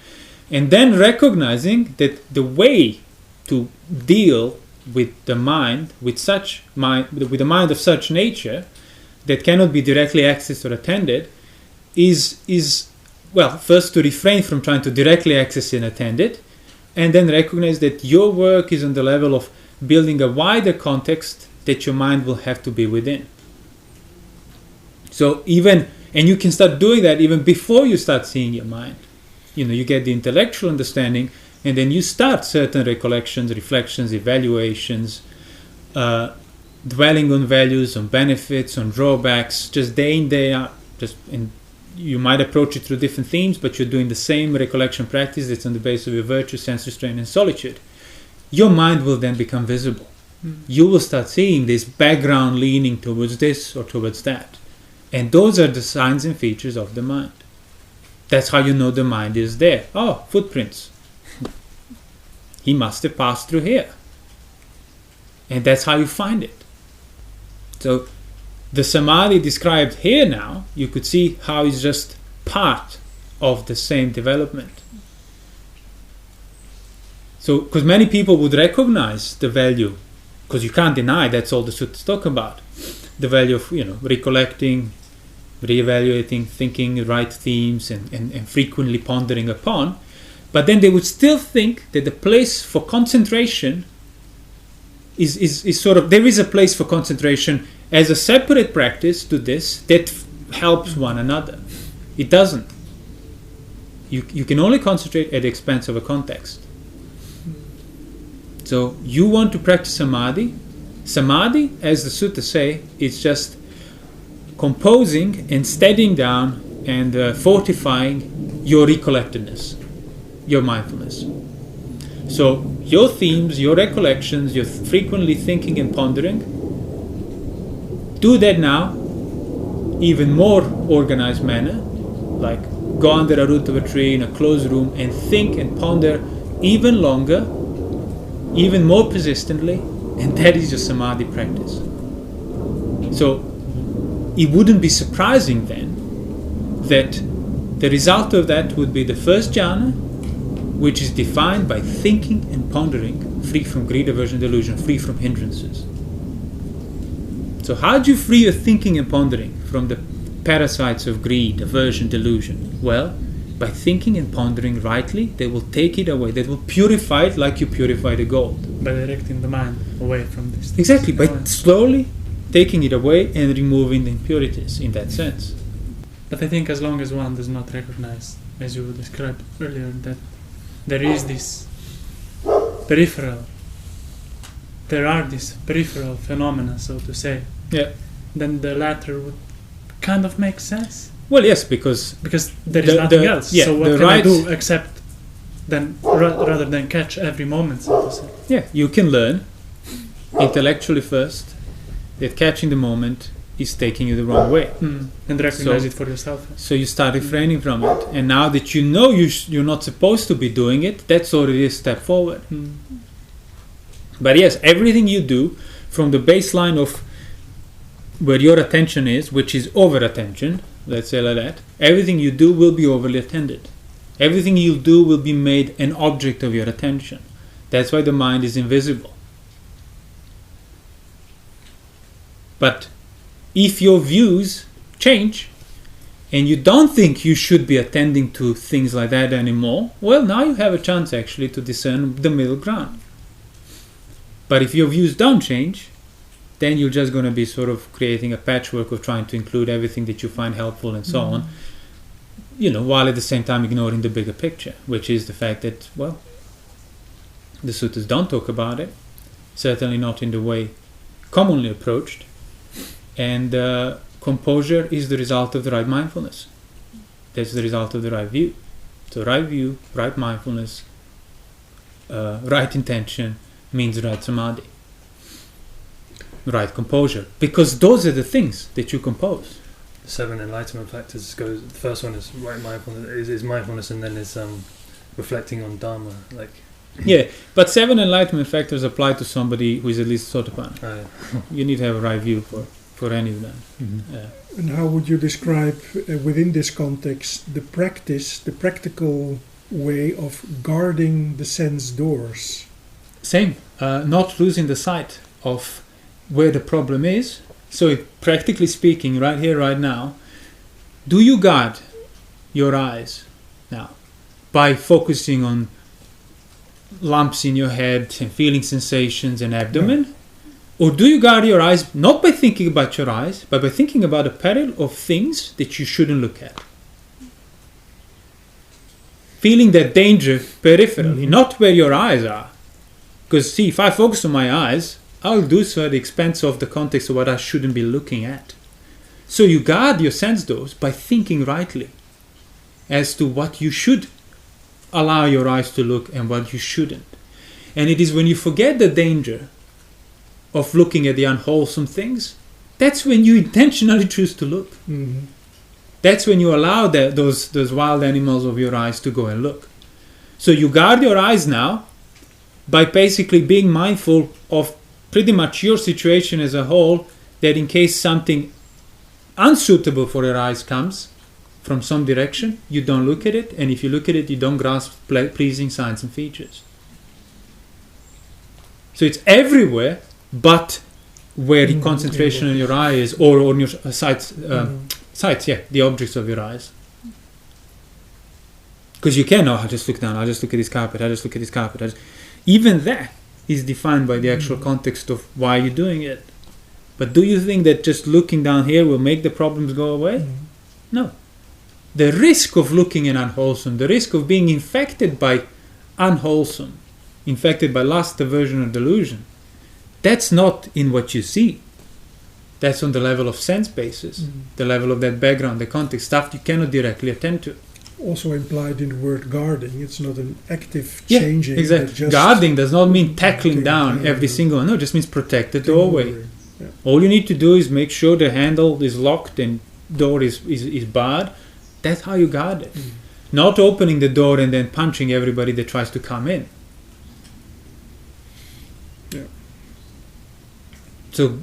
And then recognizing that the way to deal with the mind, with the mind of such nature that cannot be directly accessed or attended, is well, first to refrain from trying to directly access and attend it, and then recognize that your work is on the level of building a wider context that your mind will have to be within. So and you can start doing that even before you start seeing your mind. You get the intellectual understanding, and then you start certain recollections, reflections, evaluations, dwelling on values, on benefits, on drawbacks, just day in, day out. You might approach it through different themes, but you're doing the same recollection practice that's on the basis of your virtue, sense restraint, and solitude. Your mind will then become visible. You will start seeing this background leaning towards this or towards that. And those are the signs and features of the mind. That's how you know the mind is there. Oh, footprints. He must have passed through here. And that's how you find it. So the samadhi described here now, you could see how it's just part of the same development. So, because many people would recognize the value, because you can't deny that's all the suttas talk about, the value of recollecting, re-evaluating, thinking right themes, and frequently pondering upon. But then they would still think that the place for concentration is sort of, there is a place for concentration as a separate practice to this that helps one another. It doesn't. You can only concentrate at the expense of a context. So you want to practice samadhi. Samadhi, as the suttas say, is just composing and steadying down and fortifying your recollectedness, your mindfulness. So your themes, your recollections, your frequently thinking and pondering, do that now, even more organized manner, like go under a root of a tree in a closed room and think and ponder even longer, even more persistently, and that is your samadhi practice. So it wouldn't be surprising then that the result of that would be the first jhana, which is defined by thinking and pondering, free from greed, aversion, delusion, free from hindrances. So how do you free your thinking and pondering from the parasites of greed, aversion, delusion? Well, by thinking and pondering rightly, they will take it away. They will purify it like you purify the gold. By directing the mind away from this. Exactly, by slowly taking it away and removing the impurities in that sense. But I think as long as one does not recognize, as you described earlier, that there is this peripheral, there are these peripheral phenomena, so to say, yeah, then the latter would kind of make sense. Well, yes, because there is nothing else. Yeah, so what the can I right- do except then rather than catch every moment, so to say? yeah, you can learn intellectually first that catching the moment is taking you the wrong way. And recognize So- it for yourself. So you start refraining from it, and now that you know you're not supposed to be doing it, that's already a step forward. But yes, everything you do from the baseline of where your attention is, which is over attention, let's say like that, everything you do will be overly attended. Everything you do will be made an object of your attention. That's why the mind is invisible. But if your views change and you don't think you should be attending to things like that anymore, well, now you have a chance actually to discern the middle ground. But if your views don't change, then you're just going to be sort of creating a patchwork of trying to include everything that you find helpful and so on, while at the same time ignoring the bigger picture, which is the fact that, well, the suttas don't talk about it, certainly not in the way commonly approached, and composure is the result of the right mindfulness. That's the result of the right view. So right view, right mindfulness, right intention means right samadhi, right composure, because those are the things that you compose. The 7 enlightenment factors goes. The first one is right mindfulness, is mindfulness, and then is reflecting on Dharma. Like, Yeah, but 7 enlightenment factors apply to somebody who is at least Sotapanna. You need to have a right view for any of them. And how would you describe within this context the practical way of guarding the sense doors? Same, not losing the sight of where the problem is. So practically speaking, right here, right now, do you guard your eyes now by focusing on lumps in your head and feeling sensations and abdomen? Or do you guard your eyes not by thinking about your eyes, but by thinking about a peril of things that you shouldn't look at? Feeling that danger peripherally, not where your eyes are. Because see, if I focus on my eyes, I'll do so at the expense of the context of what I shouldn't be looking at. So you guard your sense doors by thinking rightly as to what you should allow your eyes to look and what you shouldn't. And it is when you forget the danger of looking at the unwholesome things, that's when you intentionally choose to look. That's when you allow those wild animals of your eyes to go and look. So you guard your eyes now by basically being mindful of pretty much your situation as a whole, that in case something unsuitable for your eyes comes from some direction, you don't look at it, and if you look at it, you don't grasp pleasing signs and features. So it's everywhere, but where the concentration on your eye is, or on your sights, the objects of your eyes. Because you can, I'll just look down, I'll just look at this carpet, I'll just look at this carpet. Even that is defined by the actual context of why you're doing it. But do you think that just looking down here will make the problems go away? No. The risk of looking at unwholesome, the risk of being infected by unwholesome, infected by lust, aversion, or delusion, that's not in what you see. That's on the level of sense basis, the level of that background, the context, stuff you cannot directly attend to. Also implied in the word guarding, it's not an active Yeah, changing. exactly. Just Guarding does not mean tackling down every single one. No, it just means protect the doorway. Yeah. All you need to do is make sure the handle is locked and door is barred. That's how you guard it. Not opening the door and then punching everybody that tries to come in. Yeah. So,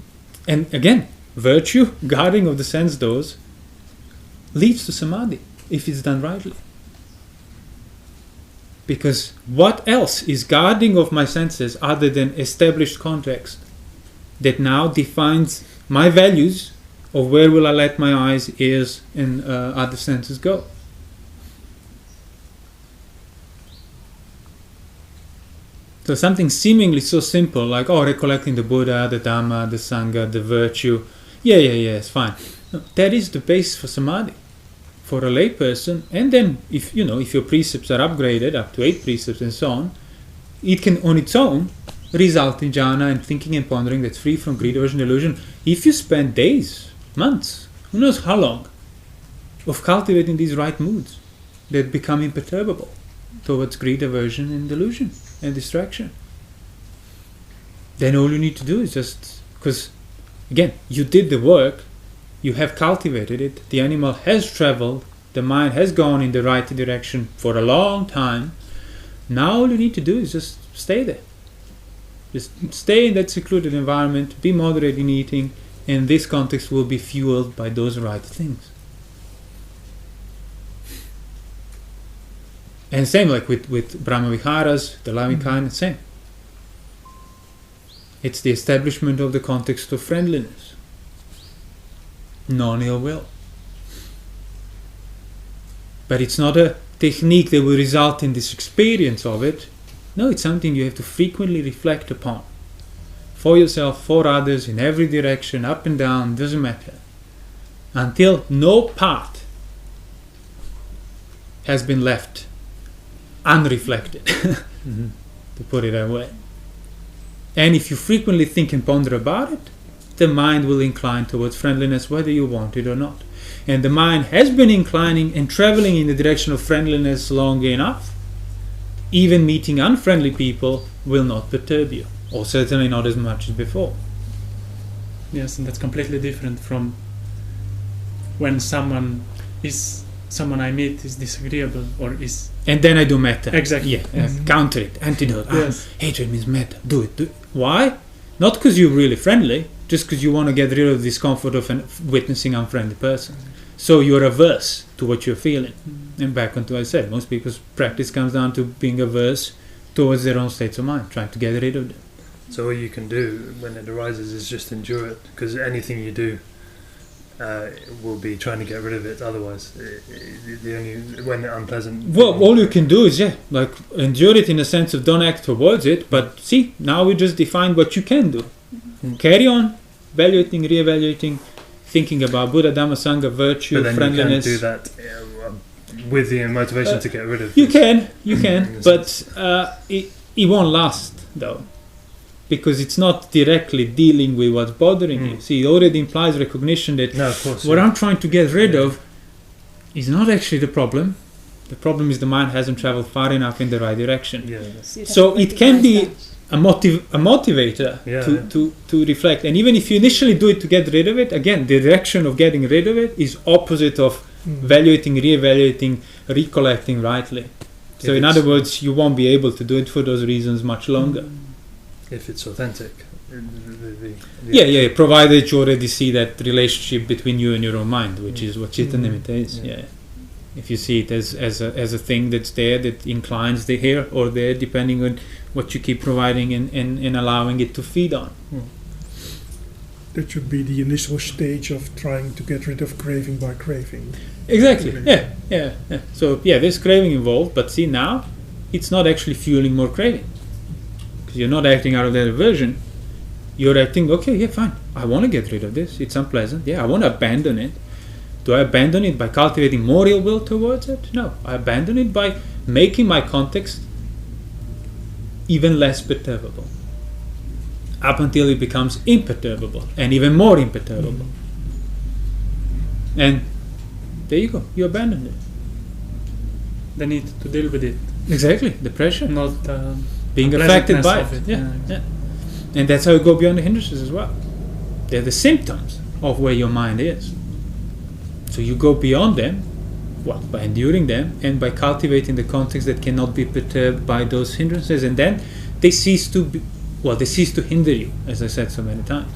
and again, virtue, guarding of the sense doors, leads to samadhi if it's done rightly. Because what else is guarding of my senses other than established context that now defines my values of where will I let my eyes, ears, and other senses go? So something seemingly so simple like, recollecting the Buddha, the Dhamma, the Sangha, the virtue. Yeah, it's fine. No, that is the base for samadhi. For a lay person, and then if your precepts are upgraded up to 8 precepts and so on, it can on its own result in jhana and thinking and pondering that's free from greed, aversion, delusion. If you spend days, months, who knows how long, of cultivating these right moods that become imperturbable towards greed, aversion, and delusion and distraction. Then all you need to do is just, because again, you did the work, you have cultivated it, the animal has traveled, the mind has gone in the right direction for a long time. Now all you need to do is just stay there. Just stay in that secluded environment, be moderate in eating, and this context will be fueled by those right things. And same like with Brahmaviharas, the loving kindness, same. It's the establishment of the context of friendliness, non-ill will. But it's not a technique that will result in this experience of it. No, it's something you have to frequently reflect upon. For yourself, for others, in every direction, up and down, doesn't matter. Until no part has been left unreflected, to put it that way. And if you frequently think and ponder about it, the mind will incline towards friendliness whether you want it or not. And the mind has been inclining and traveling in the direction of friendliness long enough. Even meeting unfriendly people will not perturb you, or certainly not as much as before. Yes, and that's completely different from when someone I meet is disagreeable or is... And then I do metta. Exactly. Yeah, counter it, antidote. Yes. Hatred means metta. Do it. Why? Not because you're really friendly, just because you want to get rid of the discomfort of witnessing an unfriendly person. So you're averse to what you're feeling. And back on to what I said, most people's practice comes down to being averse towards their own states of mind, trying to get rid of them. So all you can do when it arises is just endure it, because anything you do will be trying to get rid of it. Otherwise, when unpleasant. Well, all you can do is endure it in a sense of don't act towards it. But see, now we just defined what you can do. Carry on, evaluating, re-evaluating, thinking about Buddha, Dhamma, Sangha, virtue, but then friendliness. you can't do that with the motivation to get rid of. You can, but it won't last though. Because it's not directly dealing with what's bothering you. See, it already implies recognition that what I'm trying to get rid of is not actually the problem. The problem is the mind hasn't traveled far enough in the right direction. Yeah. So it can be a motivator to reflect. And even if you initially do it to get rid of it, again, the direction of getting rid of it is opposite of evaluating, re-evaluating, recollecting rightly. So in other words, you won't be able to do it for those reasons much longer. If it's authentic. Provided you already see that relationship between you and your own mind, which is what Chitta Nimitta is. Yeah. If you see it as a thing that's there, that inclines the here or there, depending on what you keep providing and allowing it to feed on. That should be the initial stage of trying to get rid of craving by craving. Exactly. Yeah. So there's craving involved, but see now, it's not actually fueling more craving. You're not acting out of that aversion. You're acting, okay, fine. I want to get rid of this. It's unpleasant. I want to abandon it. Do I abandon it by cultivating more ill will towards it? No. I abandon it by making my context even less perturbable. Up until it becomes imperturbable and even more imperturbable. And there you go. You abandon it. The need to deal with it. Exactly. The pressure. Not... being affected by it. Yeah. And that's how you go beyond the hindrances as well. They're the symptoms of where your mind is. So you go beyond them, by enduring them and by cultivating the context that cannot be perturbed by those hindrances, and then they cease to hinder you, as I said so many times.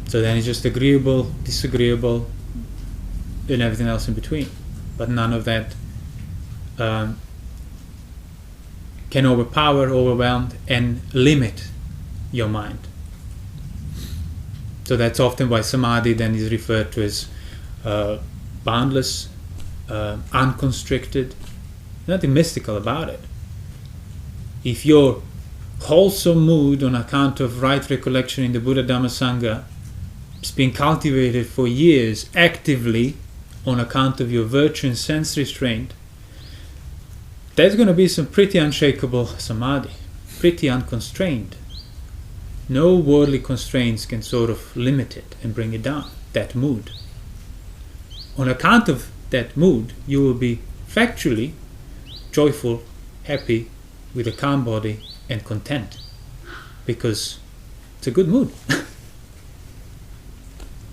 So then it's just agreeable, disagreeable, and everything else in between. But none of that can overwhelm, and limit your mind. So that's often why Samadhi then is referred to as boundless, unconstricted. Nothing mystical about it. If your wholesome mood on account of right recollection in the Buddha Dhamma Sangha is being cultivated for years actively, on account of your virtue and sense restraint, there's going to be some pretty unshakable samadhi, pretty unconstrained. No worldly constraints can sort of limit it and bring it down, that mood. On account of that mood, you will be factually joyful, happy, with a calm body and content, because it's a good mood.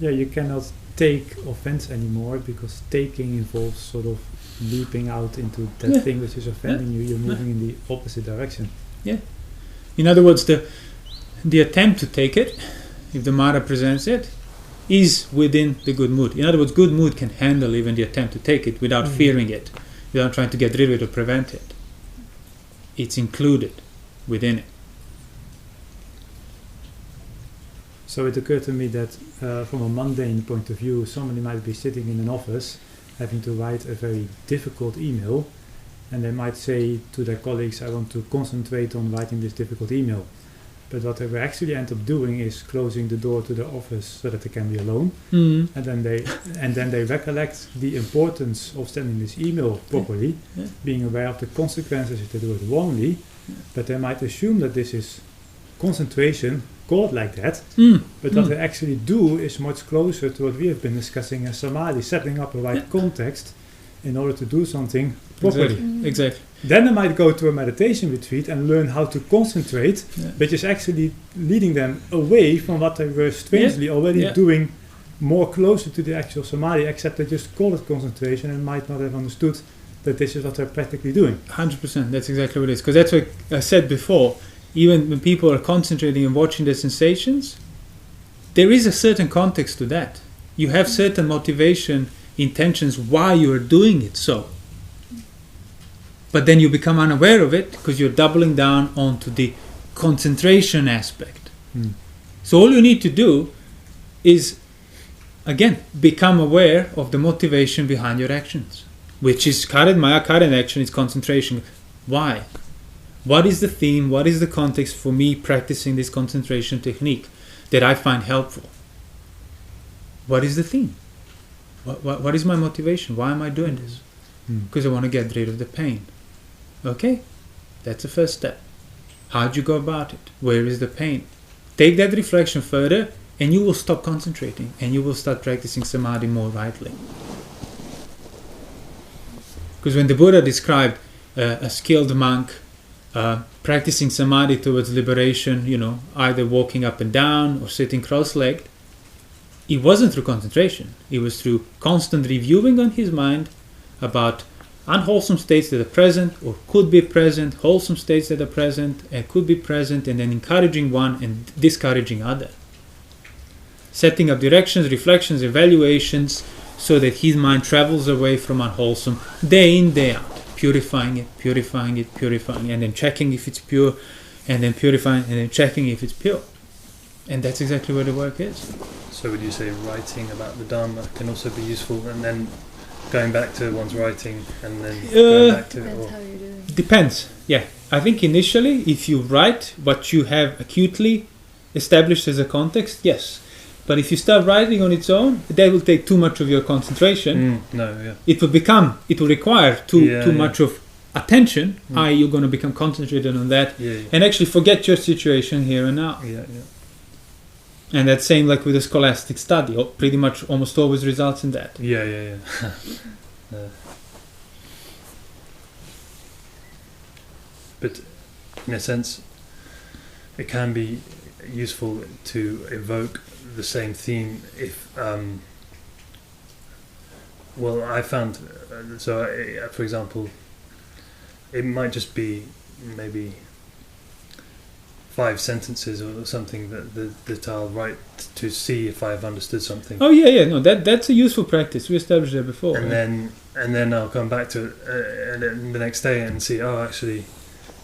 Yeah, you cannot take offense anymore, because taking involves sort of leaping out into that thing which is offending you. You're moving in the opposite direction. In other words, the attempt to take it, if the Mara presents it, is within the good mood. In other words, good mood can handle even the attempt to take it without fearing it, without trying to get rid of it or prevent it. It's included within it. So it occurred to me that from a mundane point of view, somebody might be sitting in an office having to write a very difficult email, and they might say to their colleagues, I want to concentrate on writing this difficult email. But what they will actually end up doing is closing the door to the office so that they can be alone. And then they recollect the importance of sending this email properly, being aware of the consequences if they do it wrongly. But they might assume that this is concentration, called like that. But what they actually do is much closer to what we have been discussing as Samadhi, setting up a right context in order to do something properly. Exactly. Then they might go to a meditation retreat and learn how to concentrate, which is actually leading them away from what they were strangely already doing, more closer to the actual Samadhi, except they just call it concentration and might not have understood that this is what they're practically doing. 100%, that's exactly what it is. Because that's what I said before, even when people are concentrating and watching their sensations, there is a certain context to that. You have certain motivation, intentions why you are doing it so. But then you become unaware of it because you're doubling down onto the concentration aspect. So all you need to do is, again, become aware of the motivation behind your actions, which is current action is concentration. Why? What is the theme? What is the context for me practicing this concentration technique that I find helpful? What is the theme? What is my motivation? Why am I doing this? Because I want to get rid of the pain. Okay, that's the first step. How do you go about it? Where is the pain? Take that reflection further and you will stop concentrating and you will start practicing Samadhi more rightly. Because when the Buddha described a skilled monk practicing Samadhi towards liberation, either walking up and down or sitting cross-legged, it wasn't through concentration. It was through constant reviewing on his mind about unwholesome states that are present or could be present, wholesome states that are present and could be present, and then encouraging one and discouraging other. Setting up directions, reflections, evaluations, so that his mind travels away from unwholesome day in, day out, purifying it, and then checking if it's pure, and then purifying, and then checking if it's pure. And that's exactly where the work is. So would you say writing about the Dharma can also be useful, and then going back to one's writing and then going back to Depends it? how you do it. Depends, yeah. I think initially, if you write what you have acutely established as a context, yes. But if you start writing on its own, that will take too much of your concentration. It will require too much of attention, i.e. you're going to become concentrated on that and actually forget your situation here and now. And that's same like with the scholastic study, pretty much almost always results in that. But in a sense, it can be useful to evoke the same theme if I found for example, it might just be maybe 5 sentences or something that I'll write to see if I've understood something. That's a useful practice. We established that before. And then I'll come back to it the next day and see, actually,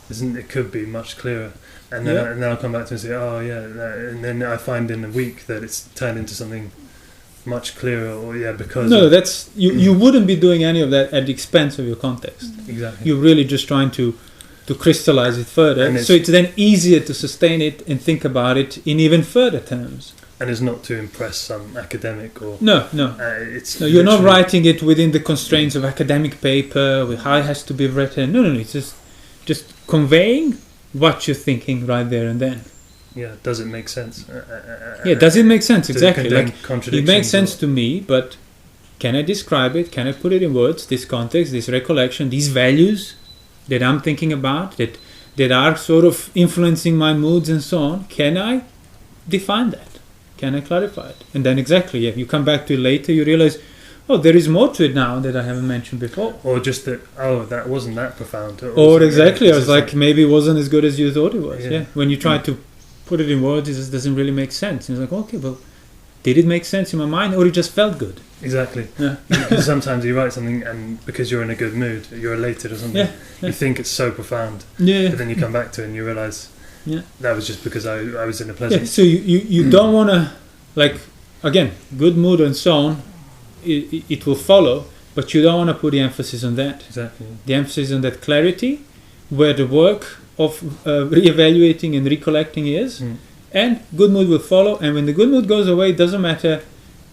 it could be much clearer. And then I'll come back to it and say, and then I find in a week that it's turned into something much clearer, because... No, that's... You wouldn't be doing any of that at the expense of your context. Exactly. You're really just trying to crystallize it further, so it's then easier to sustain it and think about it in even further terms. And it's not to impress some academic or... No. You're not writing it within the constraints of academic paper, with how it has to be written. No, it's just conveying what you're thinking right there and then. does it make sense? Does it make sense? Exactly. Like It contradictions. makes sense to me, but can I describe it? Can I put it in words? This context, this recollection, these values that I'm thinking about, that are sort of influencing my moods and so on. Can I define that? Can I clarify it? And then you come back to it later, you realize, oh, there is more to it now that I haven't mentioned before. Or just that, that wasn't that profound. I was like, maybe it wasn't as good as you thought it was. Yeah. When you try to put it in words, it just doesn't really make sense. And it's like, okay, well, did it make sense in my mind, or it just felt good? Exactly. Yeah. Because sometimes you write something, and because you're in a good mood, you're elated or something, you think it's so profound. Yeah. But then you come back to it and you realise that was just because I was in a pleasant... Yeah, so you don't want to, like, again, good mood and so on, it will follow, but you don't want to put the emphasis on that. Exactly. The emphasis on that clarity, where the work of re-evaluating and recollecting is, and good mood will follow. And when the good mood goes away, it doesn't matter.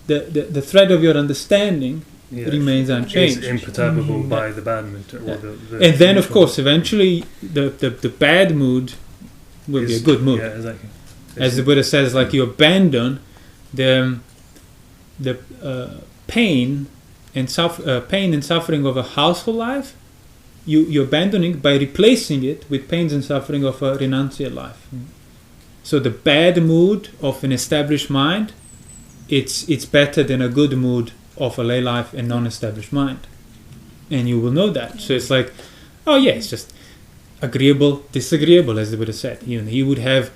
The thread of your understanding remains unchanged. It's imperturbable by the bad mood. Or and then, of course, eventually, the bad mood will be a good mood. Yeah, exactly. As the Buddha says, like, you abandon the pain and suffering of a household life. You abandoning by replacing it with pains and suffering of a renunciate life. So the bad mood of an established mind, it's better than a good mood of a lay life and non-established mind, and you will know that. So it's like, it's just agreeable, disagreeable, as the Buddha said. He would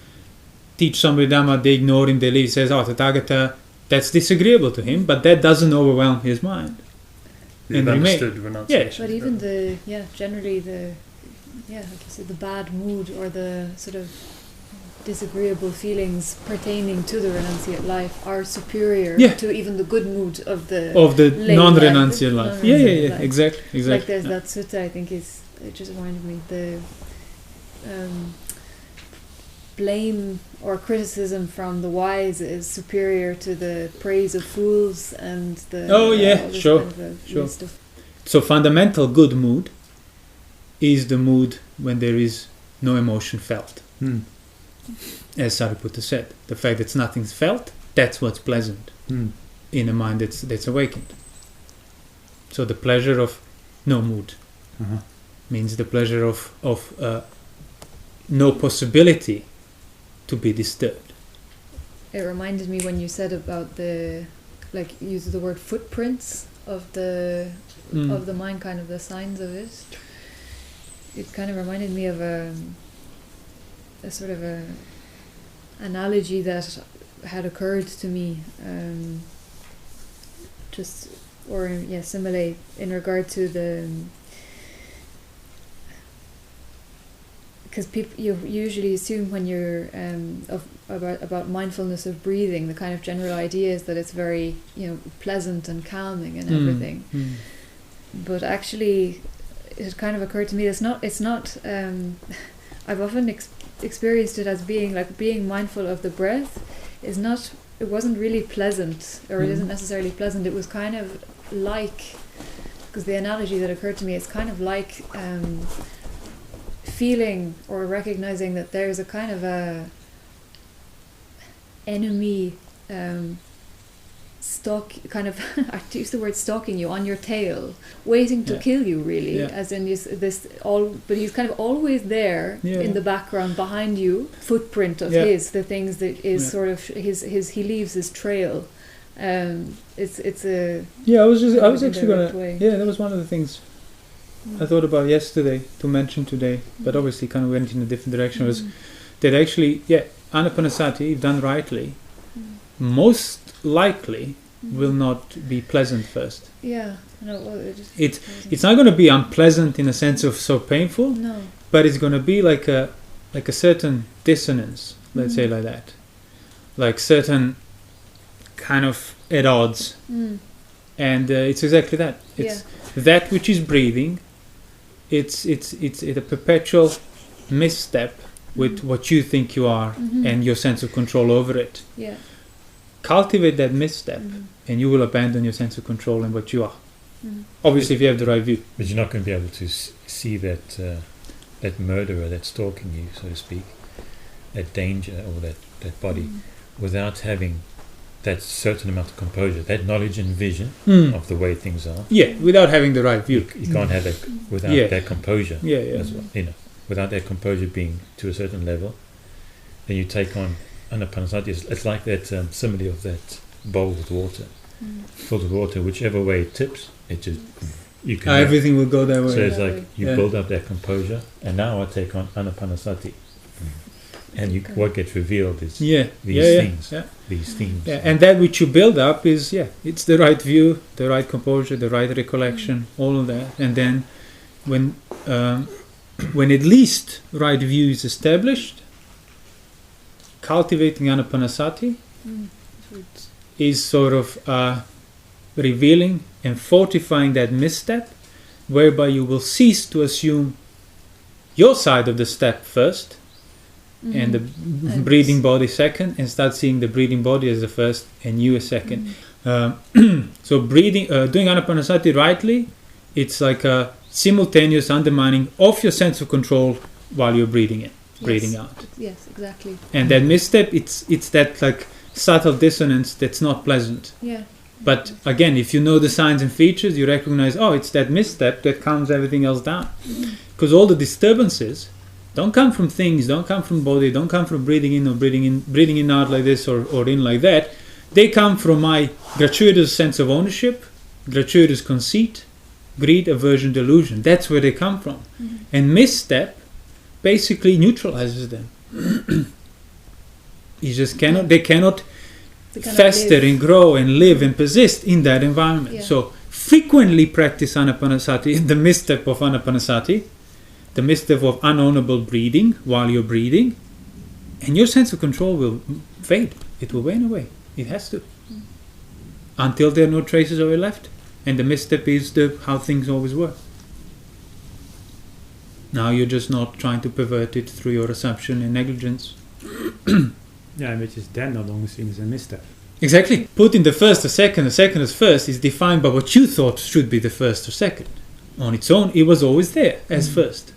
teach somebody Dhamma, they ignore him, they leave. He says, Tathagata, that's disagreeable to him, but that doesn't overwhelm his mind. And understood renunciation. But even generally like you said, the bad mood or the sort of disagreeable feelings pertaining to the renunciate life are superior to even the good mood of the non-renunciate life. Exactly. Like there's that sutta, I think it just reminded me, the blame or criticism from the wise is superior to the praise of fools, and the sure. So fundamental good mood is the mood when there is no emotion felt. As Sariputta said, the fact that nothing's felt, that's what's pleasant in a mind that's awakened. So the pleasure of no mood means the pleasure of no possibility to be disturbed. It reminded me when you said about use the word footprints of the mind, kind of the signs of it. It kind of reminded me of a sort of a analogy that had occurred to me, simile in regard to the. Because you usually assume when you're about mindfulness of breathing, the kind of general idea is that it's very pleasant and calming and everything. But actually, it kind of occurred to me it's not. I've often experienced it as being mindful of the breath is not. It wasn't really pleasant, or it isn't necessarily pleasant. It was kind of like, because the analogy that occurred to me, it's kind of like. Feeling or recognizing that there's a kind of a enemy I use the word stalking you on your tail, waiting to kill you, really, as in but he's kind of always there in the background behind you, footprint of the things that is sort of he leaves his trail. It's a I was actually gonna that was one of the things I thought about yesterday to mention today, but obviously kind of went in a different direction, was that actually, anapanasati, if done rightly, most likely will not be pleasant first. Yeah. No, well, it's not going to be unpleasant in a sense of so painful, no. But it's going to be like a certain dissonance, let's say like that. Like certain kind of at odds. And it's exactly that. It's that which is breathing. It's a perpetual misstep with what you think you are and your sense of control over it. Yeah. Cultivate that misstep and you will abandon your sense of control and what you are. Obviously, if you have the right view. But you're not going to be able to see that murderer that's stalking you, so to speak, that danger or that body without having that certain amount of composure, that knowledge and vision of the way things are. Yeah, without having the right view. You can't have that without that composure as well. You know, without that composure being to a certain level, then you take on anapanasati. It's like that simile of that bowl with water. Filled with water, whichever way it tips, it just you can. Everything will go that way. So it's like you build up that composure, and now I take on anapanasati, and what gets revealed is these things, these themes. Yeah, and that which you build up is it's the right view, the right composure, the right recollection, all of that, and then when at least right view is established, cultivating anapanasati is sort of revealing and fortifying that misstep, whereby you will cease to assume your side of the step first and the breathing body second, and start seeing the breathing body as the first and you as second. So doing anapanasati rightly, it's like a simultaneous undermining of your sense of control while you're breathing in, breathing out. Yes, exactly. And that misstep, it's that like subtle dissonance that's not pleasant. Yeah. But again, if you know the signs and features, you recognize, it's that misstep that calms everything else down. Because all the disturbances don't come from things, don't come from body, don't come from breathing in or breathing in out like this or in like that. They come from my gratuitous sense of ownership, gratuitous conceit, greed, aversion, delusion. That's where they come from. And misstep basically neutralizes them. You just cannot, they cannot fester and grow and live and persist in that environment. So frequently practice anapanasati, the misstep of anapanasati, the misstep of unownable breathing while you're breathing, and your sense of control will fade. It will wane away. It has to. Until there are no traces of it left. And the misstep is how things always were. Now you're just not trying to pervert it through your assumption and negligence. Which is then no longer seen as a misstep. Exactly. Putting the first or second as first is defined by what you thought should be the first or second. On its own, it was always there as first.